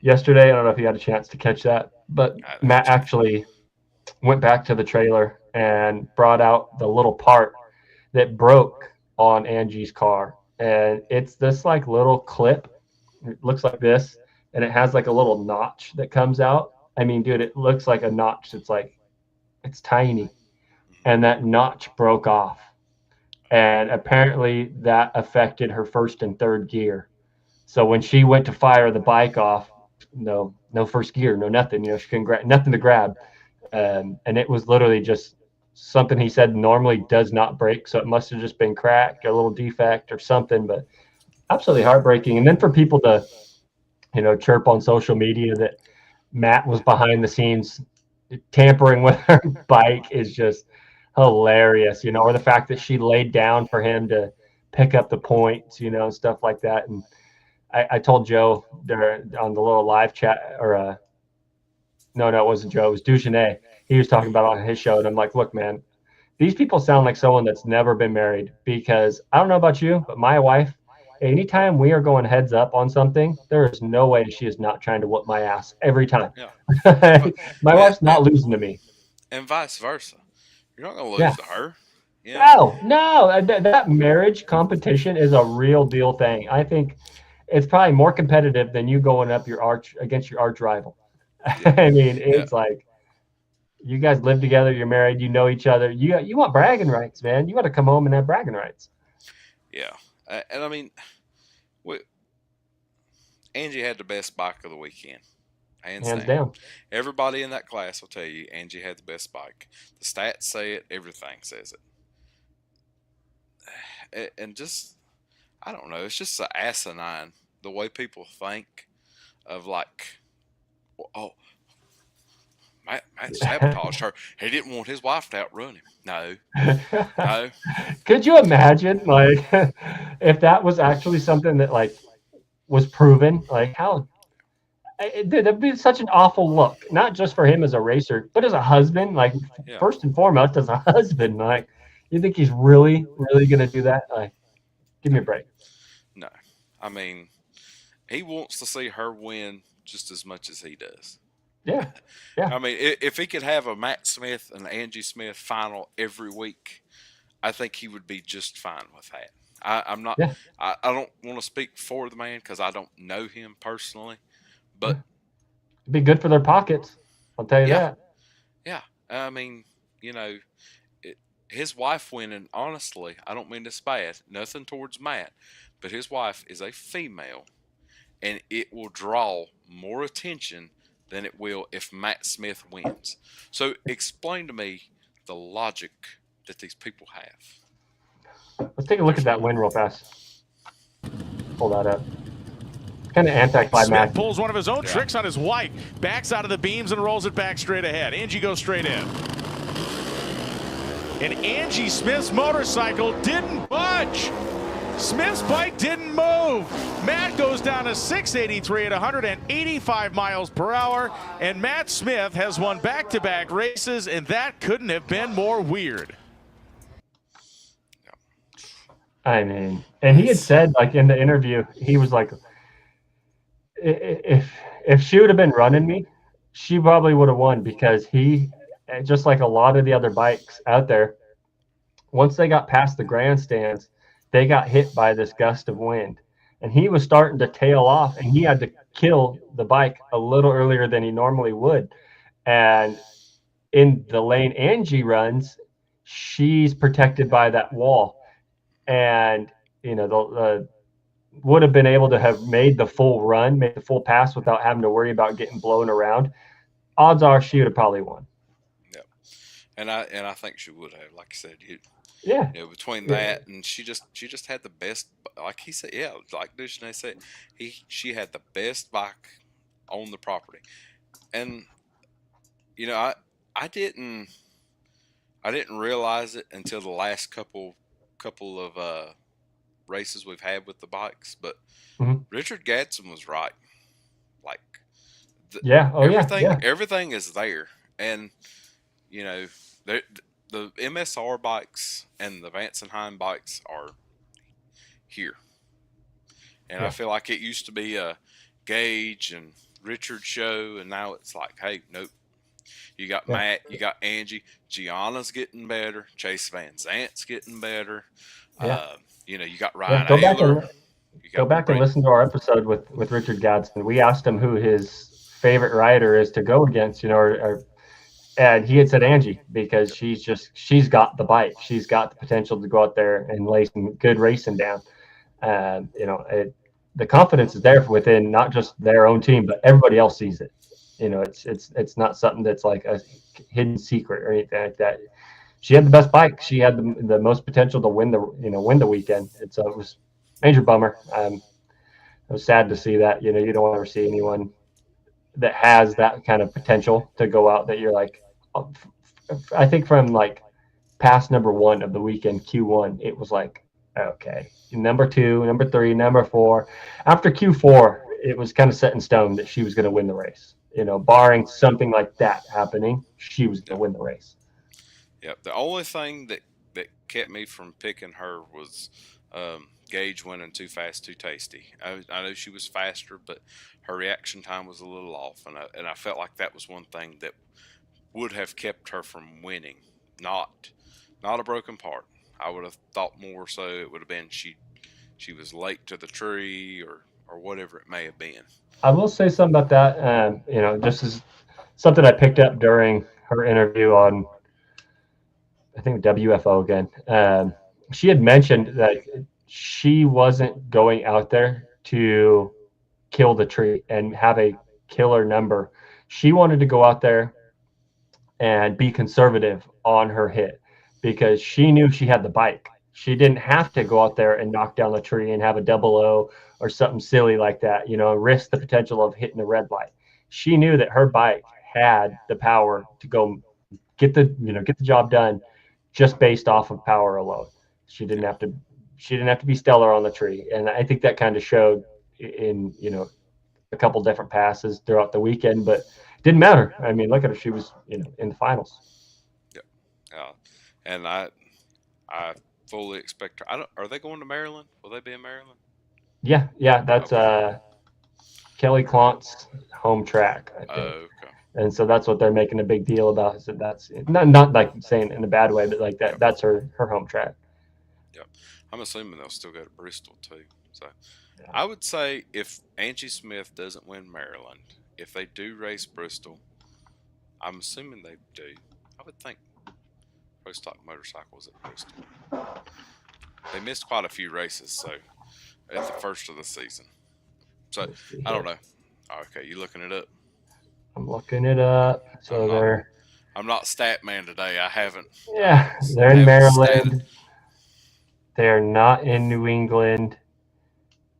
Speaker 1: yesterday. I don't know if you had a chance to catch that, but Matt actually went back to the trailer and brought out the little part that broke on Angie's car, and it's this like little clip. It looks like this, and it has like a little notch that comes out. I mean, dude, it looks like a notch. It's tiny, and that notch broke off. And apparently that affected her first and third gear. So when she went to fire the bike off, no first gear, no nothing. She couldn't grab nothing to grab, and it was literally just something he said normally does not break. So it must have just been cracked, or a little defect, or something. But absolutely heartbreaking. And then for people to, chirp on social media that Matt was behind the scenes tampering with her bike is just hilarious, or the fact that she laid down for him to pick up the points, stuff like that. And I told Joe there on the little live chat, or no, it wasn't Joe, it was Duchesne. He was talking about it on his show, and I'm like, look, man, these people sound like someone that's never been married, because I don't know about you, but my wife, anytime we are going heads up on something, there is no way she is not trying to whoop my ass every time.
Speaker 2: Yeah.
Speaker 1: My wife's not losing to me.
Speaker 2: And vice versa. You're not going to lose to her. Yeah.
Speaker 1: No. That marriage competition is a real deal thing. I think it's probably more competitive than you going up against your arch rival. Yeah. I mean, it's like you guys live together, you're married, you know each other. You want bragging rights, man. You got to come home and have bragging rights.
Speaker 2: Yeah. And Angie had the best bike of the weekend. Hands
Speaker 1: Hands
Speaker 2: down.
Speaker 1: down.
Speaker 2: Everybody in that class will tell you Angie had the best bike. The stats say it. Everything says it. And just, I don't know. It's just so asinine the way people think of like, oh, Matt sabotaged her. He didn't want his wife to outrun him. No.
Speaker 1: Could you imagine, like, if that was actually something that, like, was proven? Like, how? Dude, that'd be such an awful look, not just for him as a racer, but as a husband. Like, first and foremost, as a husband, like, you think he's really, really going to do that? Like, give me a break.
Speaker 2: No. I mean, he wants to see her win just as much as he does.
Speaker 1: Yeah.
Speaker 2: I mean, if he could have a Matt Smith and Angie Smith final every week, I think he would be just fine with that. I'm not.
Speaker 1: Yeah.
Speaker 2: I don't want to speak for the man because I don't know him personally, but
Speaker 1: it'd be good for their pockets. I'll tell you that.
Speaker 2: Yeah. I mean, you know, his wife winning. Honestly, I don't mean this bad. Nothing towards Matt, but his wife is a female, and it will draw more attention than it will if Matt Smith wins. So explain to me the logic that these people have.
Speaker 1: Let's take a look at that win real fast. Pull that up. Kind of anticlimactic.
Speaker 3: Smith pulls one of his own tricks on his wife, backs out of the beams and rolls it back straight ahead. Angie goes straight in. And Angie Smith's motorcycle didn't budge. Smith's bike didn't move. Matt goes down to 683 at 185 miles per hour, and Matt Smith has won back-to-back races, and that couldn't have been more weird.
Speaker 1: I mean, and he had said, like, in the interview, he was like, if she would have been running me, she probably would have won, because he, just like a lot of the other bikes out there, once they got past the grandstands, they got hit by this gust of wind, and he was starting to tail off, and he had to kill the bike a little earlier than he normally would. And in the lane Angie runs, she's protected by that wall, and you know, would have been able to have made the full run, made the full pass without having to worry about getting blown around. Odds are she would have probably won.
Speaker 2: Yeah, and I think she would have, like you said.
Speaker 1: Yeah.
Speaker 2: You know, between that and she just had the best, like he said, like Duchesne said, she had the best bike on the property. And you know, I didn't realize it until the last couple of races we've had with the bikes, but Richard Gadsden was right. Like everything is there. And you know, the MSR bikes and the Vance and Hine bikes are here. And I feel like it used to be a Gage and Richard show, and now it's like, hey, nope. You got Matt, you got Angie, Gianna's getting better, Chase Van Zant's getting better. You know, you got Ryan Ayler.
Speaker 1: Go back and listen to our episode with Richard Gadsden. We asked him who his favorite rider is to go against, you know, and he had said Angie, because she's got the bike. She's got the potential to go out there and lay some good racing down. You know, the confidence is there within not just their own team, but everybody else sees it. You know, it's not something that's like a hidden secret or anything like that. She had the best bike. She had the most potential to win the weekend. It was a major bummer. It was sad to see that. You know, you don't ever see anyone that has that kind of potential to go out that you're like, I think from like past number one of the weekend, Q1, it was like, okay, number 2, number 3, number 4. After Q4, it was kind of set in stone that she was going to win the race. You know, barring something like that happening, she was going to win the race.
Speaker 2: Yeah, the only thing that kept me from picking her was Gage winning Too Fast, Too Tasty. I know she was faster, but her reaction time was a little off, and I felt like that was one thing that would have kept her from winning. Not a broken part. I would have thought more so it would have been she was late to the tree or whatever it may have been.
Speaker 1: I will say something about that. You know, just as something I picked up during her interview on, I think, WFO again. She had mentioned that she wasn't going out there to kill the tree and have a killer number. She wanted to go out there and be conservative on her hit because she knew she had the bike. She didn't have to go out there and knock down the tree and have a double O or something silly like that, risk the potential of hitting a red light. She knew that her bike had the power to go get the job done just based off of power alone. She didn't have to be stellar on the tree. And I think that kind of showed in, a couple different passes throughout the weekend, but it didn't matter. I mean, look at her. She was, in the finals.
Speaker 2: Yep. And I fully expect her. Are they going to Maryland? Will they be in Maryland?
Speaker 1: Yeah. That's Kelly Klont's home track, I think.
Speaker 2: Okay.
Speaker 1: And so that's what they're making a big deal about. Is that that's not like saying it in a bad way, but like that.
Speaker 2: Yep.
Speaker 1: That's her home track.
Speaker 2: Yep. I'm assuming they'll still go to Bristol too. So I would say if Angie Smith doesn't win Maryland, if they do race Bristol, I'm assuming they do. I would think Pro Stock Motorcycles at Bristol. They missed quite a few races, so at the first of the season. So I don't know. Okay, you looking it up?
Speaker 1: I'm looking it up. So
Speaker 2: I'm not stat man today. I haven't.
Speaker 1: Yeah, they're in Maryland. They're not in New England.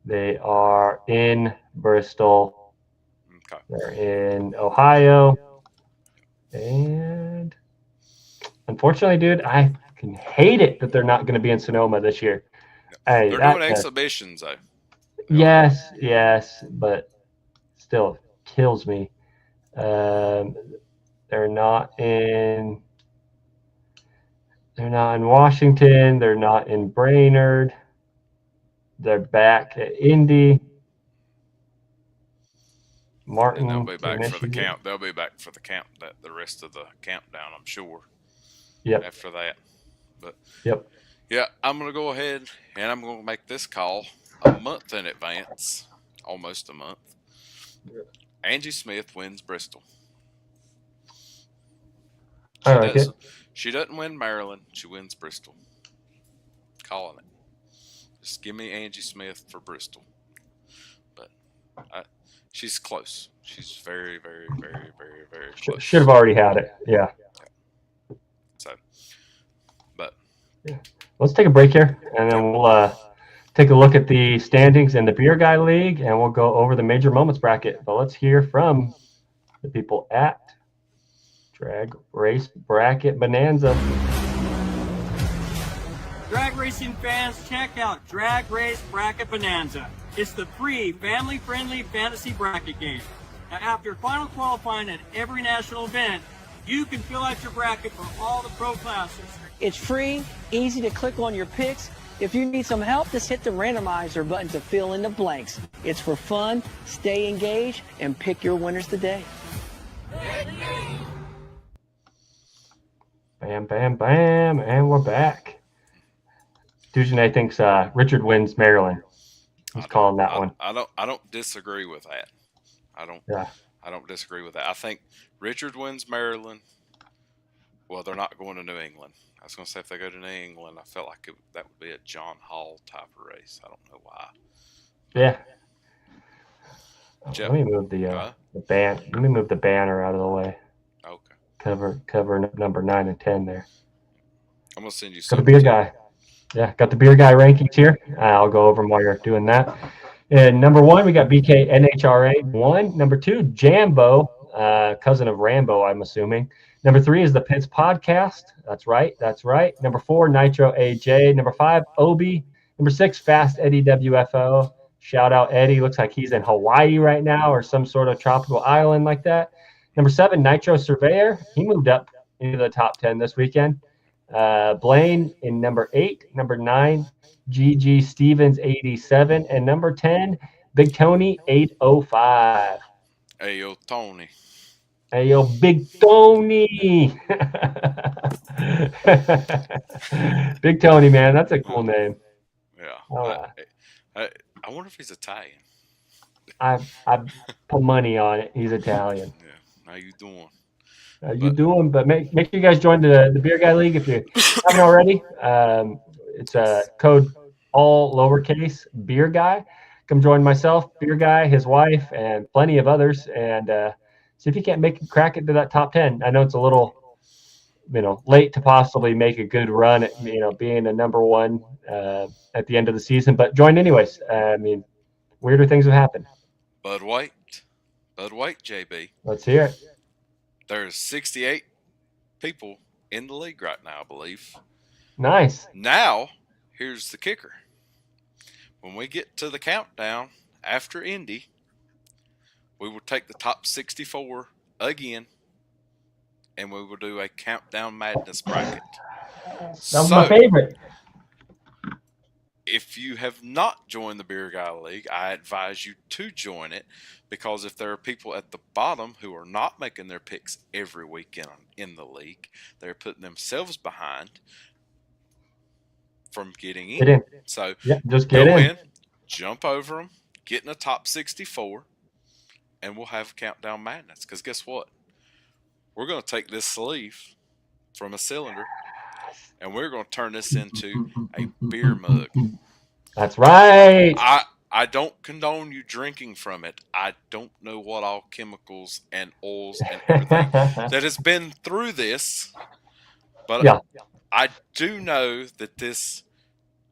Speaker 1: They are in Bristol.
Speaker 2: Okay.
Speaker 1: They're in Ohio. And unfortunately, dude, I can hate it that they're not going to be in Sonoma this year.
Speaker 2: They're doing exhibitions, though.
Speaker 1: Yes, but still kills me. They're not in Washington. They're not in Brainerd. They're back at Indy. Martin.
Speaker 2: And they'll be back for the count. They'll be back for the count. The rest of the countdown, I'm sure.
Speaker 1: Yep.
Speaker 2: After that, but
Speaker 1: yep.
Speaker 2: Yeah, I'm gonna go ahead and I'm gonna make this call a month in advance, almost a month. Angie Smith wins Bristol. She doesn't win Maryland. She wins Bristol. Calling it. Just give me Angie Smith for Bristol. But she's close. She's very, very, very, very, very close.
Speaker 1: Should have already had it. Yeah.
Speaker 2: So, but
Speaker 1: yeah. Let's take a break here, and then we'll take a look at the standings in the Beer Guy League, and we'll go over the Major Moments bracket. But let's hear from the people at Drag Race Bracket Bonanza.
Speaker 5: Drag racing fans, check out Drag Race Bracket Bonanza. It's the free, family-friendly fantasy bracket game. Now, after final qualifying at every national event, you can fill out your bracket for all the pro classes.
Speaker 6: It's free, easy to click on your picks. If you need some help, just hit the randomizer button to fill in the blanks. It's for fun, stay engaged, and pick your winners today.
Speaker 1: Bam, bam, bam, and we're back. Dujanay thinks Richard wins Maryland. He's calling that one.
Speaker 2: I don't disagree with that. I don't disagree with that. I think Richard wins Maryland. Well, they're not going to New England. I was going to say if they go to New England, I felt like that would be a John Hall type of race. I don't know why.
Speaker 1: Yeah. Let me move the ban. Let me move the banner out of the way.
Speaker 2: Okay.
Speaker 1: Cover number 9 and 10 there.
Speaker 2: I'm gonna send you.
Speaker 1: Got the beer guy. Yeah, got the beer guy rankings here. I'll go over them while you're doing that. And number 1, we got BK NHRA 1. Number 2, Jambo, cousin of Rambo, I'm assuming. Number 3 is the Pits Podcast. That's right. Number 4, Nitro AJ. Number 5, Obi. Number 6, Fast Eddie WFO. Shout out Eddie. Looks like he's in Hawaii right now or some sort of tropical island like that. Number 7, Nitro Surveyor. He moved up into the top 10 this weekend. Blaine in number 8. Number 9, GG Stevens 87. And number 10, Big Tony 805.
Speaker 2: Hey, yo, Tony.
Speaker 1: Hey, yo, Big Tony. Big Tony, man. That's a cool name.
Speaker 2: Yeah. I wonder if he's Italian.
Speaker 1: I put money on it. He's Italian.
Speaker 2: Yeah. How you doing?
Speaker 1: But make sure you guys join the Beer Guy League if you haven't already. It's a code all lowercase Beer Guy. come join myself, Beer Guy, his wife, and plenty of others, and see if you can't crack it to that top 10. I know it's a little, late to possibly make a good run at, being a number one at the end of the season, but join anyways. I mean, weirder things have happened.
Speaker 2: But wait, JB.
Speaker 1: Let's hear it.
Speaker 2: There's 68 people in the league right now, I believe.
Speaker 1: Nice.
Speaker 2: Now, here's the kicker. When we get to the countdown after Indy, we will take the top 64 again, and we will do a Countdown Madness bracket.
Speaker 1: That was my favorite.
Speaker 2: If you have not joined the Beer Guy League, I advise you to join it, because if there are people at the bottom who are not making their picks every weekend in the league, they're putting themselves behind from getting in.
Speaker 1: Get in.
Speaker 2: So
Speaker 1: just get in,
Speaker 2: jump over them, get in the top 64, and we'll have Countdown Madness. Because guess what? We're going to take this sleeve from a cylinder, and we're going to turn this into a beer mug.
Speaker 1: That's right.
Speaker 2: I don't condone you drinking from it. I don't know what all chemicals and oils and everything that has been through this, but I do know that this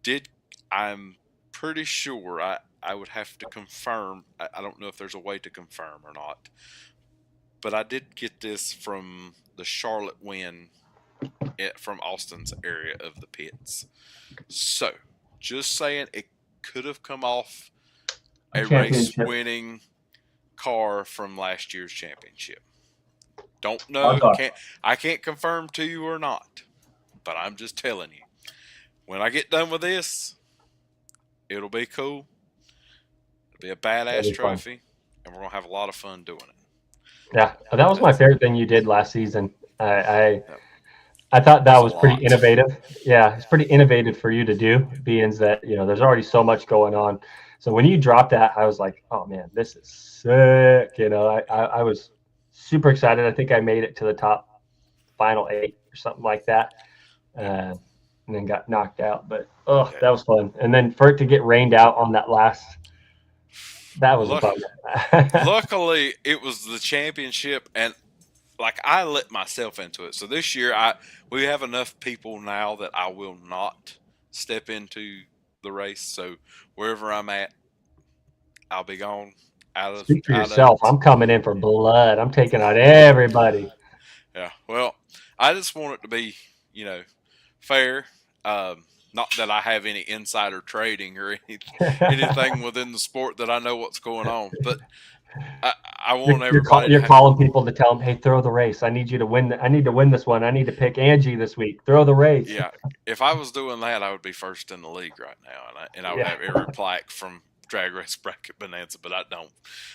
Speaker 2: did. I'm pretty sure. I would have to confirm. I don't know if there's a way to confirm or not, but I did get this from the Charlotte Wind from Austin's area of the pits. So, just saying, it could have come off a race-winning car from last year's championship. Don't know. I can't confirm to you or not, but I'm just telling you. When I get done with this, it'll be cool. It'll be a badass trophy, and we're going to have a lot of fun doing it.
Speaker 1: Yeah, that was my favorite thing you did last season. I thought that was pretty innovative. Yeah, it's pretty innovative for you to do, being that, there's already so much going on. So when you dropped that, I was like, oh man, this is sick. I was super excited. I think I made it to the top final 8 or something like that. And then got knocked out, but that was fun. And then for it to get rained out on that that was a bummer.
Speaker 2: Luckily, it was the championship, and I let myself into it. So this year, we have enough people now that I will not step into the race. So wherever I'm at, I'll be gone.
Speaker 1: Speak for yourself. I'm coming in for blood. I'm taking out everybody.
Speaker 2: Yeah. Well, I just want it to be, fair. Not that I have any insider trading or anything within the sport that I know what's going on, but I want everybody.
Speaker 1: You're calling people to tell them, "Hey, throw the race. I need you to win. I need to win this one. I need to pick Angie this week. Throw the race."
Speaker 2: Yeah, if I was doing that, I would be first in the league right now, and I would have every plaque from Drag Race Bracket Bonanza, but I don't.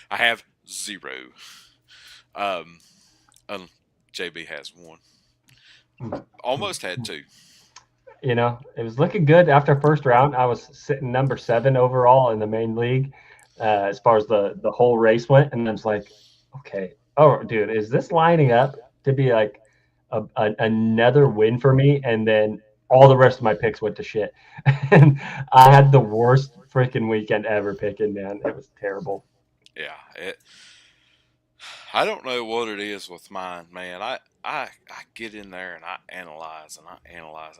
Speaker 2: I have 0. JB has 1. Almost had 2.
Speaker 1: It was looking good after first round. I was sitting number 7 overall in the main league. As far as the whole race went, and I was like, okay, dude, is this lining up to be like another win for me? And then all the rest of my picks went to shit, and I had the worst freaking weekend ever picking, man. It was terrible.
Speaker 2: Yeah, I don't know what it is with mine, man. I get in there and I analyze and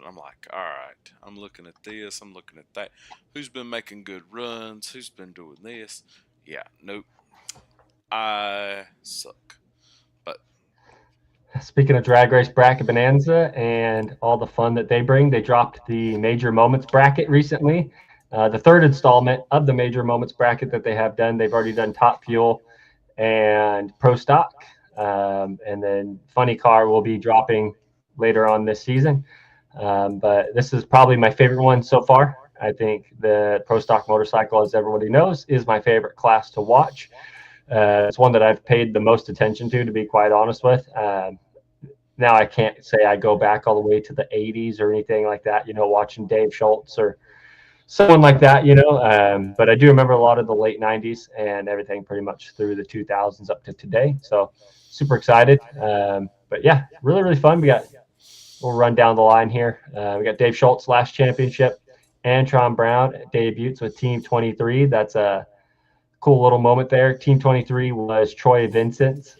Speaker 2: I'm like, all right, I'm looking at this, I'm looking at that. Who's been making good runs? Who's been doing this? Yeah, nope. I suck. But
Speaker 1: speaking of Drag Race Bracket Bonanza and all the fun that they bring, they dropped the Major Moments bracket recently. The 3rd installment of the Major Moments bracket that they have done. They've already done Top Fuel and Pro Stock. And then Funny Car will be dropping later on this season. But this is probably my favorite one so far. I think the Pro Stock motorcycle, as everybody knows, is my favorite class to watch. It's one that I've paid the most attention to be quite honest with. Now I can't say I go back all the way to the 80s or anything like that, watching Dave Schultz or someone like that, but I do remember a lot of the late 90s and everything pretty much through the 2000s up to today. So super excited. But yeah, really, really fun. We'll run down the line here. We got Dave Schultz last championship Antron Brown debuts with Team 23. That's a cool little moment there. Team 23 was Troy Vincent's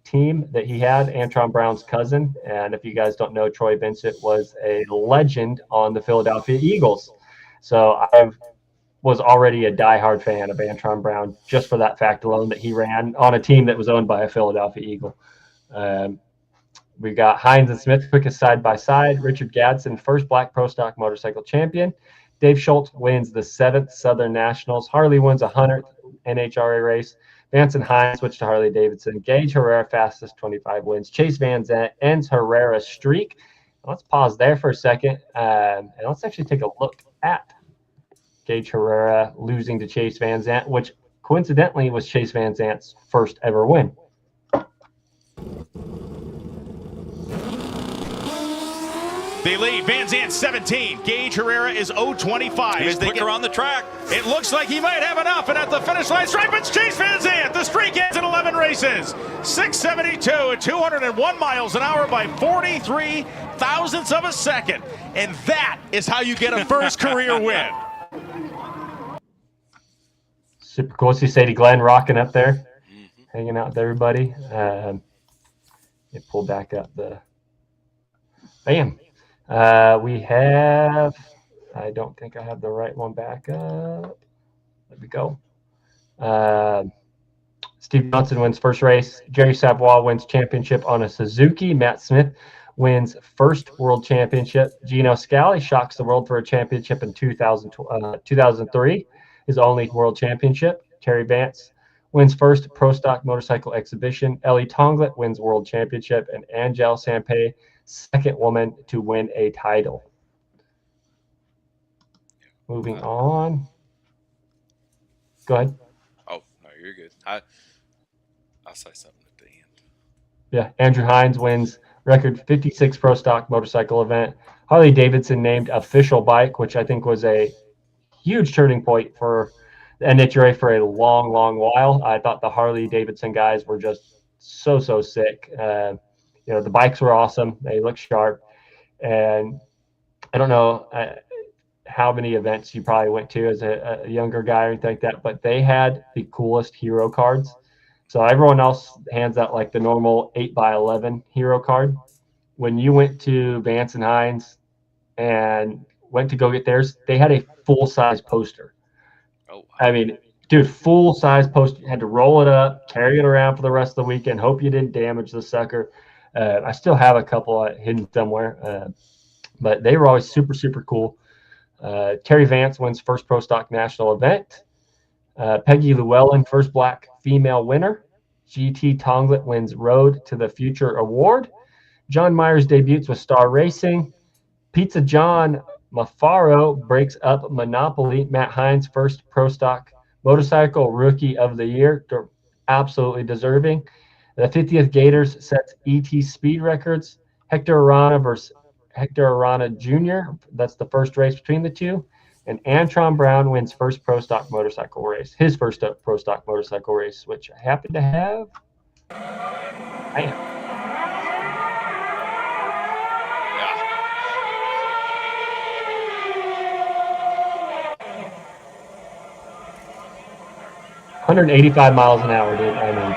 Speaker 1: team that he had, Antron Brown's cousin. And if you guys don't know, Troy Vincent was a legend on the Philadelphia Eagles. So I was already a diehard fan of Antron Brown just for that fact alone, that he ran on a team that was owned by a Philadelphia Eagle. We got Hines and Smith quickest side-by-side. Richard Gadsden, first black pro stock motorcycle champion. Dave Schultz wins the 7th Southern Nationals. Harley wins a 100th NHRA race. Vance and Hines switch to Harley Davidson. Gage Herrera, fastest 25 wins. Chase Van Zandt ends Herrera's streak. Let's pause there for a second, and let's actually take a look at Gage Herrera losing to Chase Van Zandt, which coincidentally was Chase Van Zandt's first ever win.
Speaker 3: They lead. Van Zandt 17. Gage Herrera is 0.25.
Speaker 7: He's quicker on the track.
Speaker 3: It looks like he might have enough, and at the finish line stripe, it's Chase Van Zandt. The streak ends in 11 races. 672 at 201 miles an hour by 43 thousandths of a second. And that is how you get a first career win.
Speaker 1: Super cool. See Sadie Glenn rocking up there, hanging out with everybody. They pull back up the bam. We have, I don't think I have the right one back up. There we go. Steve Johnson wins first race. Jerry Savoie wins championship on a Suzuki. Matt Smith wins first world championship. Gino Scali shocks the world for a championship in 2003, his only world championship. Terry Vance wins first pro stock motorcycle exhibition. Ellie Tonglet wins world championship, and Angelle Sampé, second woman to win a title. Moving on. Go ahead.
Speaker 2: Oh, no, you're good. I'll say something at the end.
Speaker 1: Yeah, Andrew Hines wins record 56 pro stock motorcycle event. Harley Davidson named official bike, which I think was a huge turning point for the NHRA for a long, long while. I thought the Harley Davidson guys were just so sick. You know, the bikes were awesome. They looked sharp. And I don't know how many events you probably went to as a younger guy or anything like that, but they had the coolest hero cards. So everyone else hands out like the normal 8x11 hero card. When you went to Vance and Hines and went to go get theirs, they had a full-size poster.
Speaker 2: Oh, wow.
Speaker 1: I mean, dude, full-size poster. You had to roll it up, carry it around for the rest of the weekend, hope you didn't damage the sucker. I still have a couple hidden somewhere, but they were always super cool. Terry Vance wins first pro stock national event. Peggy Llewellyn, first black female winner. GT Tonglet wins Road to the Future award. John Myers debuts with Star Racing. Pizza John Mafaro breaks up Monopoly. Matt Hines, first pro stock motorcycle rookie of the year. They're absolutely deserving. The 50th Gators sets ET speed records. Hector Arana versus Hector Arana Jr. That's the first race between the two. And Antron Brown wins first pro stock motorcycle race. His first pro stock motorcycle race, which I happen to have. I am. 185 miles an hour, dude. I mean,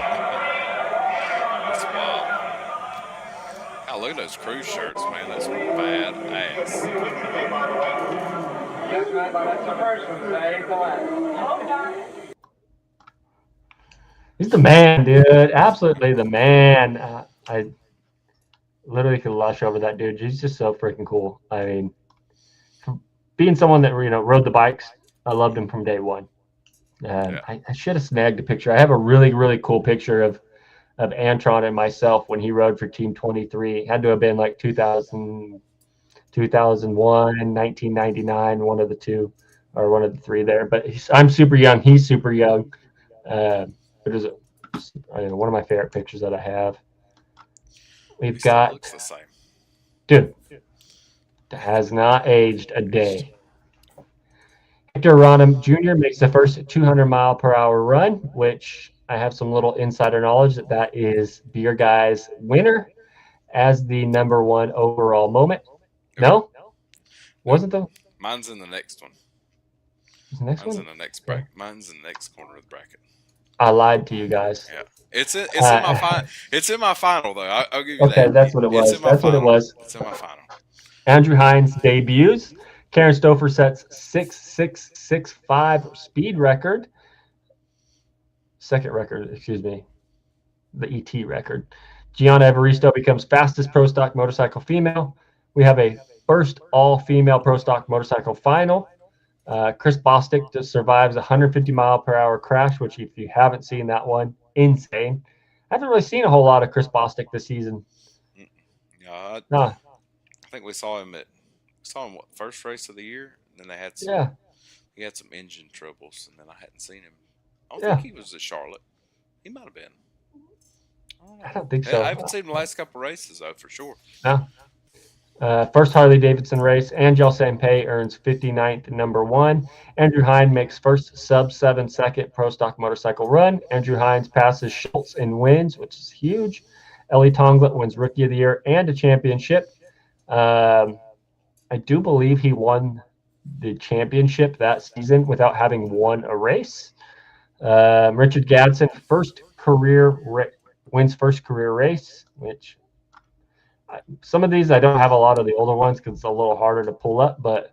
Speaker 2: That's wild. Oh, look at those crew shirts, man. That's bad ass.
Speaker 1: he's the man, dude. Absolutely the man. I literally could lush over that dude. He's just so freaking cool. I mean, being someone that rode the bikes, I loved him from day one.
Speaker 2: Yeah.
Speaker 1: I should have snagged a picture. I have a really cool picture of Antron and myself when he rode for Team 23. It had to have been like 2000, 2001, 1999, one of the two or one of the three there. But I'm super young. He's super young. It is one of my favorite pictures that I have. We've got,
Speaker 2: looks the same.
Speaker 1: dude, has not aged a day. Hector Arana Jr. makes the first 200-mile-per-hour run, which I have some little insider knowledge that is Beer Guy's winner as the #1 overall moment. No? Wasn't the
Speaker 2: Mine's in the next one.
Speaker 1: Is the next
Speaker 2: Mine's
Speaker 1: one?
Speaker 2: in the next bracket. Mine's in the next corner of the bracket.
Speaker 1: I lied to you guys.
Speaker 2: Yeah, it's in my final. It's in my final though. I'll give you that.
Speaker 1: Okay, that's what it was. That's what it was.
Speaker 2: It's in my final.
Speaker 1: Andrew Hines debuts. Karen Stouffer sets 6.665 speed record. Second record, excuse me. The ET record. Gianna Evaristo becomes fastest pro stock motorcycle female. We have a first all-female pro stock motorcycle final. Chris Bostic just survives a 150-mile-per-hour crash, which if you haven't seen that one, insane. I haven't really seen a whole lot of Chris Bostic this season.
Speaker 2: Yeah,
Speaker 1: No.
Speaker 2: I think we saw him what, first race of the year, and then they had some. He had some engine troubles, and then I hadn't seen him. I don't think he was at Charlotte. He might have been.
Speaker 1: I don't think so.
Speaker 2: I haven't seen him the last couple races though, for sure.
Speaker 1: No. First Harley Davidson race. Angel Sampey earns 59th, number 1. Andrew Hines makes first sub 7 second pro stock motorcycle run. Andrew Hines passes Schultz and wins, which is huge. Ellie Tonglet wins Rookie of the Year and a championship. I do believe he won the championship that season without having won a race. Richard Gadsden wins first career race, which some of these I don't have a lot of the older ones because it's a little harder to pull up, but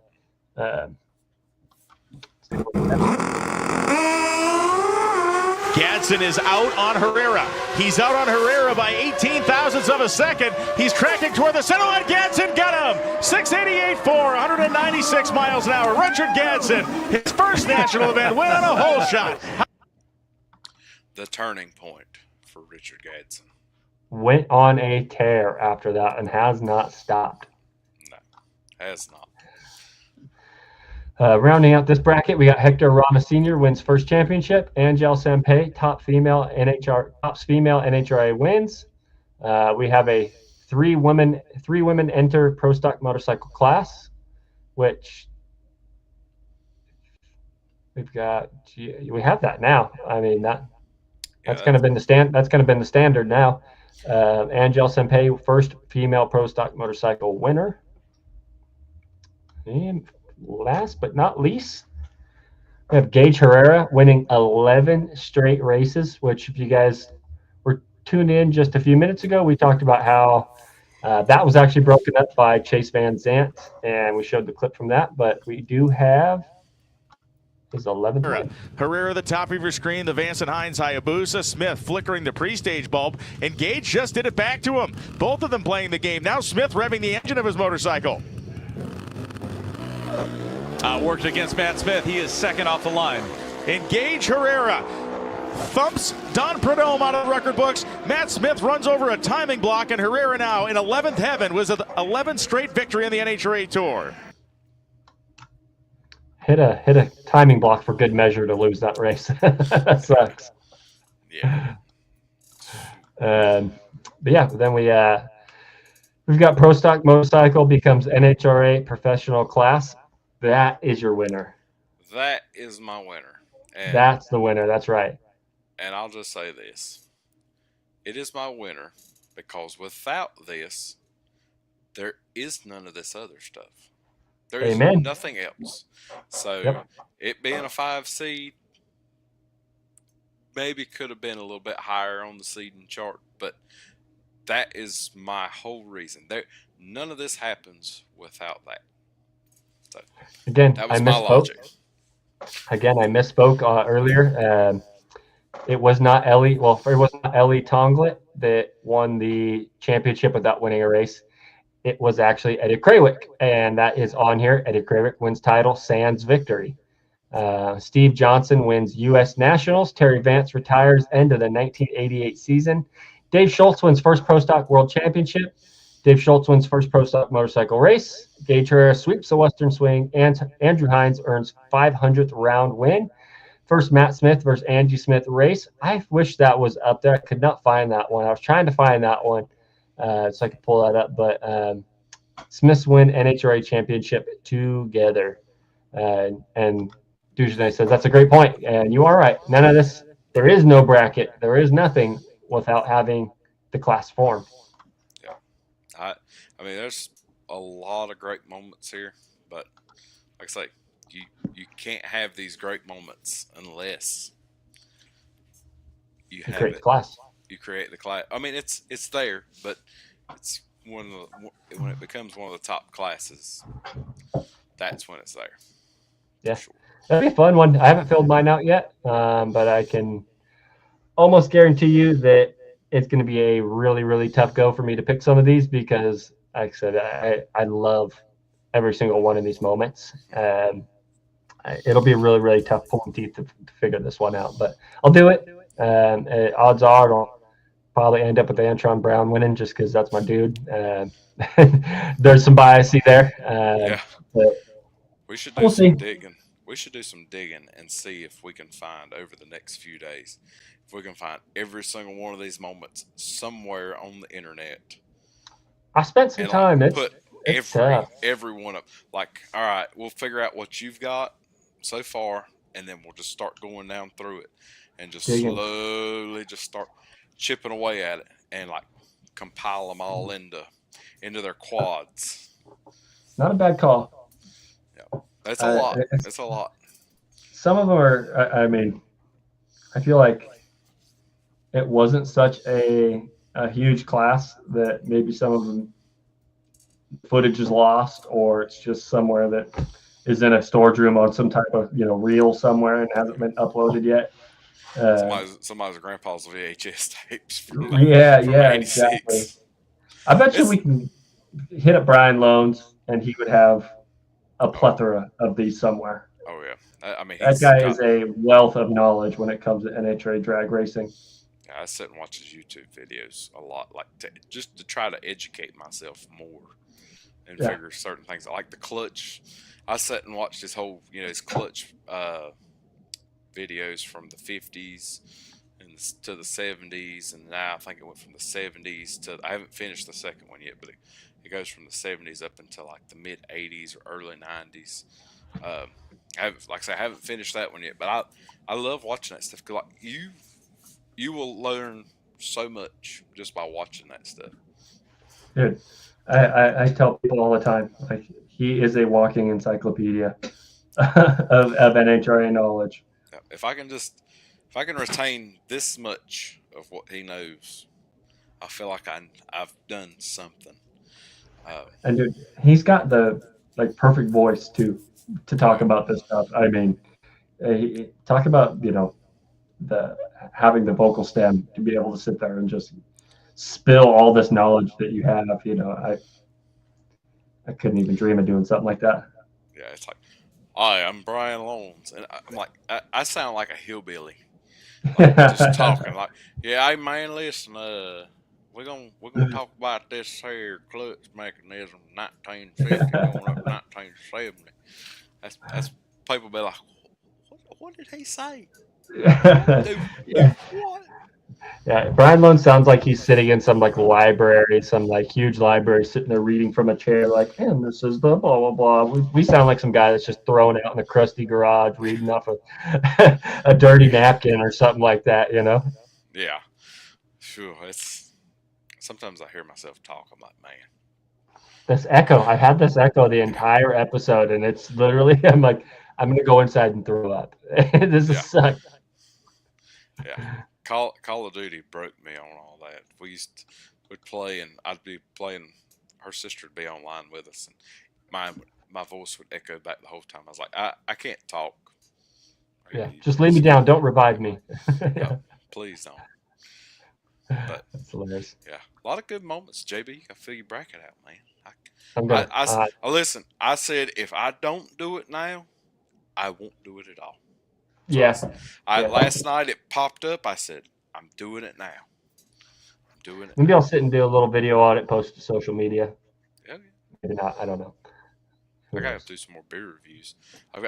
Speaker 3: Gadsden is out on Herrera. He's out on Herrera by 18 thousandths of a second. He's cracking toward the center line. Gadsden got him. 688.4, 196 miles an hour. Richard Gadsden, his first national event win on a hole shot.
Speaker 2: The turning point for Richard Gadsden.
Speaker 1: Went on a tear after that and has not stopped.
Speaker 2: No, has not.
Speaker 1: Rounding out this bracket, we got Hector Rama Sr. wins first championship. Angel Sampey, top female NHRA wins. We have a three women enter pro stock motorcycle class, which we have that now. I mean that's kind of been the standard now. Angel Sampey, first female pro stock motorcycle winner. And last but not least, we have Gage Herrera winning 11 straight races, which if you guys were tuned in just a few minutes ago, we talked about how that was actually broken up by Chase Van Zandt, and we showed the clip from that, but we do have his 11th.
Speaker 3: Herrera, the top of your screen, the Vance and Hines Hayabusa. Smith flickering the pre-stage bulb, and Gage just did it back to him. Both of them playing the game. Now Smith revving the engine of his motorcycle.
Speaker 7: Worked against Matt Smith. He is second off the line.
Speaker 3: Engage Herrera. Thumps Don Prudhomme out of the record books. Matt Smith runs over a timing block, and Herrera now in 11th heaven with an 11th straight victory on the NHRA Tour.
Speaker 1: Hit a timing block for good measure to lose that race. That sucks.
Speaker 2: Yeah.
Speaker 1: But yeah, then we've got pro stock motorcycle becomes NHRA professional class. That is your winner.
Speaker 2: That is my winner. And,
Speaker 1: that's the winner. That's right.
Speaker 2: And I'll just say this. It is my winner because without this, there is none of this other stuff. There is nothing else. So it being a 5 seed maybe could have been a little bit higher on the seeding chart, but that is my whole reason. None of this happens without that. So
Speaker 1: again,
Speaker 2: that was
Speaker 1: I
Speaker 2: my
Speaker 1: misspoke.
Speaker 2: logic.
Speaker 1: Again, I misspoke earlier. It was not Ellie. Well, it was not Ellie Tonglet that won the championship without winning a race. It was actually Eddie Krawick, and that is on here. Eddie Krawick wins title, sans victory. Steve Johnson wins U.S. Nationals. Terry Vance retires end of the 1988 season. Dave Schultz wins first Pro Stock World Championship. Dave Schultz wins first Pro Stock motorcycle race. Gage Herrera sweeps the Western Swing, and Andrew Hines earns 500th round win. First Matt Smith versus Angie Smith race. I wish that was up there. I could not find that one. I was trying to find that one. So I could pull that up, but Smiths win NHRA championship together. And Dujardin says, that's a great point. And you are right. None of this, there is no bracket. There is nothing without having the class formed.
Speaker 2: Yeah. I mean, there's a lot of great moments here, but like I say, you can't have these great moments unless you have
Speaker 1: create
Speaker 2: it.
Speaker 1: class.
Speaker 2: You create the class. I mean, it's there, but it's when it becomes one of the top classes, that's when it's there.
Speaker 1: Yeah, that'd be a fun one. I haven't filled mine out yet, but I can almost guarantee you that it's going to be a really, really tough go for me to pick some of these because, like I said, I love every single one of these moments. It'll be really, really tough pulling teeth to figure this one out, but I'll do it. Odds are it'll probably end up with Antron Brown winning just because that's my dude. There's some bias there.
Speaker 2: Yeah.
Speaker 1: But
Speaker 2: We should do
Speaker 1: we'll
Speaker 2: some
Speaker 1: see.
Speaker 2: digging. We should do some digging and see if we can find over the next few days, if we can find every single one of these moments somewhere on the internet.
Speaker 1: I spent some
Speaker 2: And
Speaker 1: time.
Speaker 2: like,
Speaker 1: It's
Speaker 2: put
Speaker 1: tough.
Speaker 2: every one of, like, all right, we'll figure out what you've got so far, and then we'll just start going down through it and just
Speaker 1: Digging.
Speaker 2: slowly just start chipping away at it and like compile them all into their quads.
Speaker 1: Not a bad call.
Speaker 2: That's a lot. That's a lot.
Speaker 1: Some of them are, I mean, I feel like it wasn't such a huge class that maybe some of them footage is lost, or it's just somewhere that is in a storage room on some type of reel somewhere and hasn't been uploaded yet.
Speaker 2: Somebody's grandpa's VHS tapes from
Speaker 1: Yeah,
Speaker 2: from
Speaker 1: yeah,
Speaker 2: 86.
Speaker 1: exactly. I bet you we can hit up Brian Loans and he would have a plethora of these somewhere.
Speaker 2: Oh yeah, I mean
Speaker 1: that guy is a wealth of knowledge when it comes to NHRA drag racing.
Speaker 2: Yeah, I sit and watch his YouTube videos a lot, like just to try to educate myself more and figure certain things. Like the clutch, I sat and watched his whole, his clutch videos from the 50s and to the 70s, and now I think it went from the 70s to, I haven't finished the second one yet, but it goes from the 70s up until like the mid 80s or early 90s. I haven't finished that one yet, but I love watching that stuff because like you will learn so much just by watching that stuff.
Speaker 1: Dude, I tell people all the time, like, he is a walking encyclopedia of NHRA knowledge.
Speaker 2: If I can retain this much of what he knows, I feel like I've done something.
Speaker 1: And dude, he's got the perfect voice to talk about this stuff. I mean, talk about having the vocal stem to be able to sit there and just spill all this knowledge that you have. I couldn't even dream of doing something like that.
Speaker 2: Yeah, it's like, hi, I'm Brian Loans, and I'm like, I sound like a hillbilly, just talking like, yeah, hey man, listen, we're gonna talk about this here clutch mechanism, 1950 going up 1970. That's people be like, what did he say? What?
Speaker 1: Yeah, Brian Lone sounds like he's sitting in some library, some huge library, sitting there reading from a chair, like, and this is the blah blah blah. We sound like some guy that's just thrown out in a crusty garage reading off a dirty napkin or something like that,
Speaker 2: Yeah, sure. It's sometimes I hear myself talk. I'm like, man,
Speaker 1: this echo. I had this echo the entire episode, and it's literally, I'm like, I'm gonna go inside and throw up. This is sucks.
Speaker 2: Yeah. Call of Duty broke me on all that. We'd play, and I'd be playing. Her sister would be online with us, and my voice would echo back the whole time. I was like, I can't talk.
Speaker 1: Yeah, just leave me down. Don't revive me.
Speaker 2: No, please don't. But
Speaker 1: that's hilarious.
Speaker 2: Yeah, a lot of good moments, JB. I feel you bracket out, man. Listen. I said if I don't do it now, I won't do it at all. So
Speaker 1: yes.
Speaker 2: Last night it popped up. I said, I'm doing it now. I'm doing it.
Speaker 1: Maybe I'll sit and do a little video on it, post to social media.
Speaker 2: Yeah.
Speaker 1: Maybe not. I don't know.
Speaker 2: I gotta do some more beer reviews. I've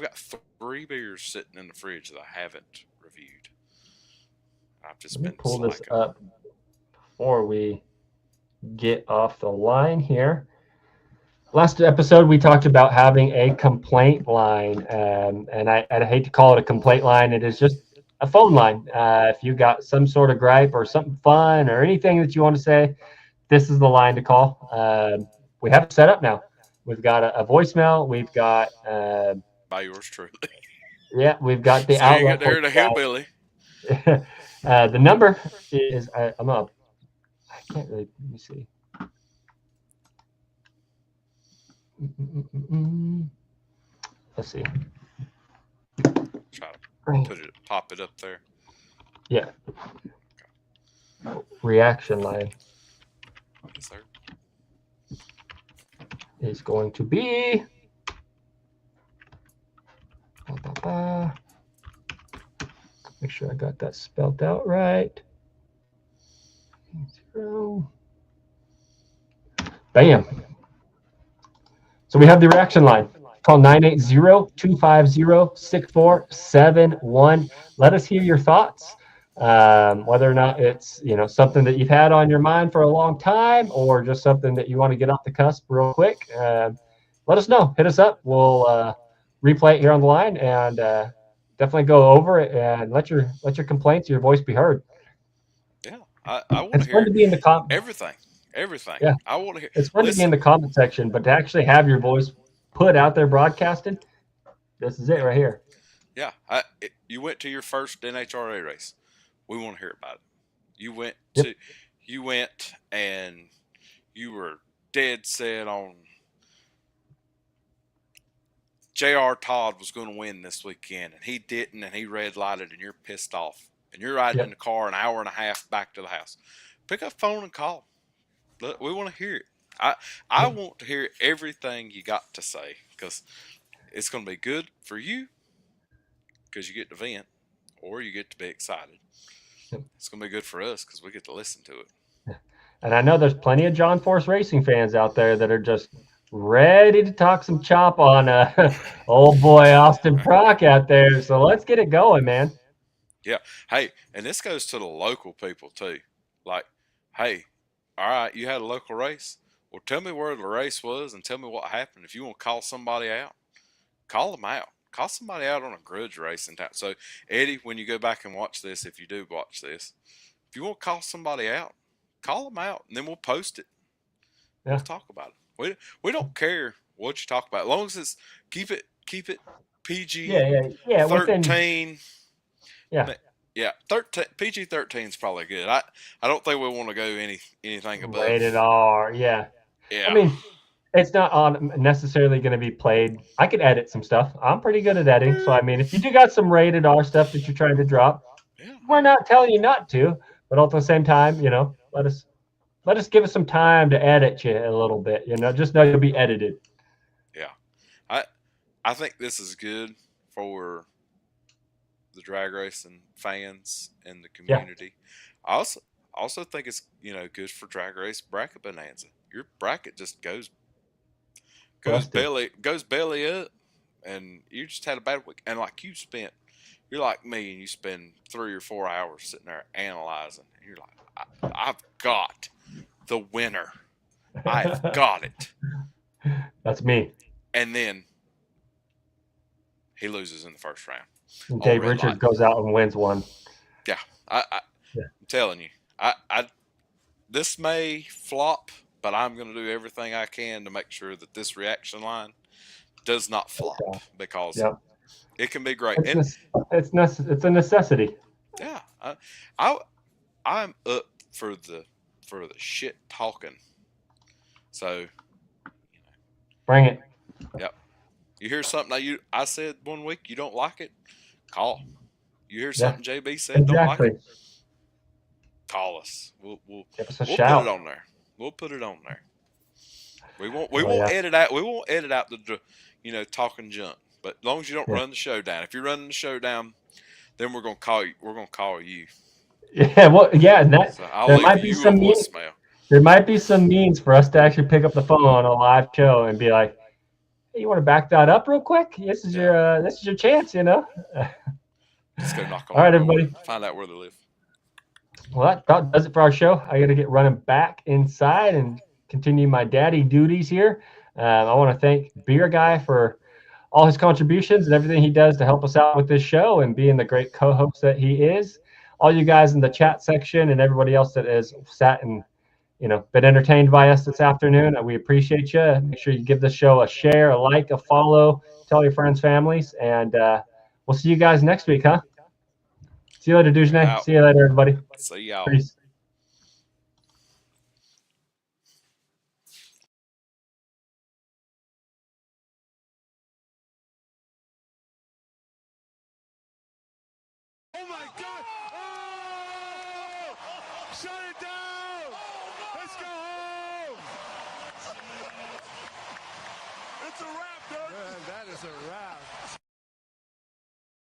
Speaker 2: got 3 beers sitting in the fridge that I haven't reviewed. I've just been
Speaker 1: pull this up before we get off the line here. Last episode, we talked about having a complaint line, and I hate to call it a complaint line. It is just a phone line. If you got some sort of gripe or something fun or anything that you want to say, this is the line to call. We have it set up now. We've got a voicemail. We've got
Speaker 2: By yours truly.
Speaker 1: yeah, we've got the
Speaker 2: So you
Speaker 1: outlet.
Speaker 2: get there to hillbilly.
Speaker 1: The number is I can't really. Let me see. Let's see.
Speaker 2: Try to pop it up there.
Speaker 1: Yeah. Reaction line
Speaker 2: Yes, sir.
Speaker 1: is going to be. Make sure I got that spelled out right. 0. Bam. So we have the reaction line. Call 980-250-6471. Let us hear your thoughts. Whether or not it's something that you've had on your mind for a long time, or just something that you want to get off the cusp real quick. Let us know. Hit us up. We'll replay it here on the line and definitely go over it and let your complaints, your voice be heard.
Speaker 2: Yeah, I want to hear
Speaker 1: fun to be in the
Speaker 2: everything.
Speaker 1: Yeah,
Speaker 2: I want to hear.
Speaker 1: It's fun to be in the comment section, but to actually have your voice put out there broadcasted, this is it right here.
Speaker 2: Yeah, you went to your first NHRA race. We want to hear about it. You went and you were dead set on J.R. Todd was going to win this weekend, and he didn't, and he red lighted, and you're pissed off, and you're riding in the car an hour and a half back to the house. Pick up the phone and call. Look, we want to hear it. I want to hear everything you got to say, because it's going to be good for you, because you get to vent, or you get to be excited. It's going to be good for us because we get to listen to it.
Speaker 1: And I know there's plenty of John Force Racing fans out there that are just ready to talk some chop on old boy Austin Prock out there. So let's get it going, man.
Speaker 2: Yeah. Hey, and this goes to the local people too. Like, hey, all right, you had a local race. Well, tell me where the race was and tell me what happened. If you want to call somebody out, call them out. Call somebody out on a grudge race in town. So, Eddie, when you go back and watch this, if you do watch this, if you want to call somebody out, call them out, and then we'll post it. Yeah. We'll talk about it. We don't care what you talk about, as long as it's keep it PG.
Speaker 1: Yeah.
Speaker 2: 13.
Speaker 1: Yeah.
Speaker 2: 13. PG 13 is probably good. I don't think we want to go anything above
Speaker 1: rated R. Yeah.
Speaker 2: Yeah.
Speaker 1: I mean, it's not necessarily going to be played. I could edit some stuff. I'm pretty good at editing. So, I mean, if you do got some rated R stuff that you're trying to drop, we're not telling you not to. But at the same time, let us give us some time to edit you a little bit. Just know you'll be edited.
Speaker 2: Yeah. I think this is good for the drag racing fans and the community. Yeah. I also think it's good for drag race bracket bonanza. Your bracket just goes belly up, and you just had a bad week. And like you're like me, and you spend 3 or 4 hours sitting there analyzing, and you're like, I've got the winner. I've got it.
Speaker 1: That's me.
Speaker 2: And then he loses in the first round.
Speaker 1: And Dave Richards goes out and wins one.
Speaker 2: Yeah, I'm telling you, this may flop, but I'm going to do everything I can to make sure that this reaction line does not flop, because it can be great.
Speaker 1: It's a necessity.
Speaker 2: Yeah, I'm up for the shit talking. So
Speaker 1: bring it.
Speaker 2: Yep. You hear something I said one week, you don't like it, call. You hear something JB said, don't like it, call us. We'll
Speaker 1: give us a
Speaker 2: shout. Put it on there. We'll put it on there. We won't edit out. We won't edit out the talking junk. But as long as you don't run the show down. If you're running the show down, then we're gonna call you. We're gonna call you.
Speaker 1: Yeah. Well. Yeah. And that
Speaker 2: so
Speaker 1: there might be some means. There might be some means for us to actually pick up the phone on a live show and be like, "Hey, you want to back that up real quick? This is your chance,
Speaker 2: Just go knock on.
Speaker 1: All right, everybody.
Speaker 2: Find out where they live.
Speaker 1: Well, that does it for our show. I got to get running back inside and continue my daddy duties here. I want to thank Beer Guy for all his contributions and everything he does to help us out with this show and being the great co-host that he is. All you guys in the chat section and everybody else that has sat and been entertained by us this afternoon. We appreciate you. Make sure you give this show a share, a like, a follow, tell your friends, families, and we'll see you guys next week, huh? See you later, Dujne. See you later, everybody.
Speaker 2: See y'all.
Speaker 1: Peace.
Speaker 8: Oh my God! Oh! Shut it down! Let's go home! It's a wrap, Dirk! Man, that is a wrap.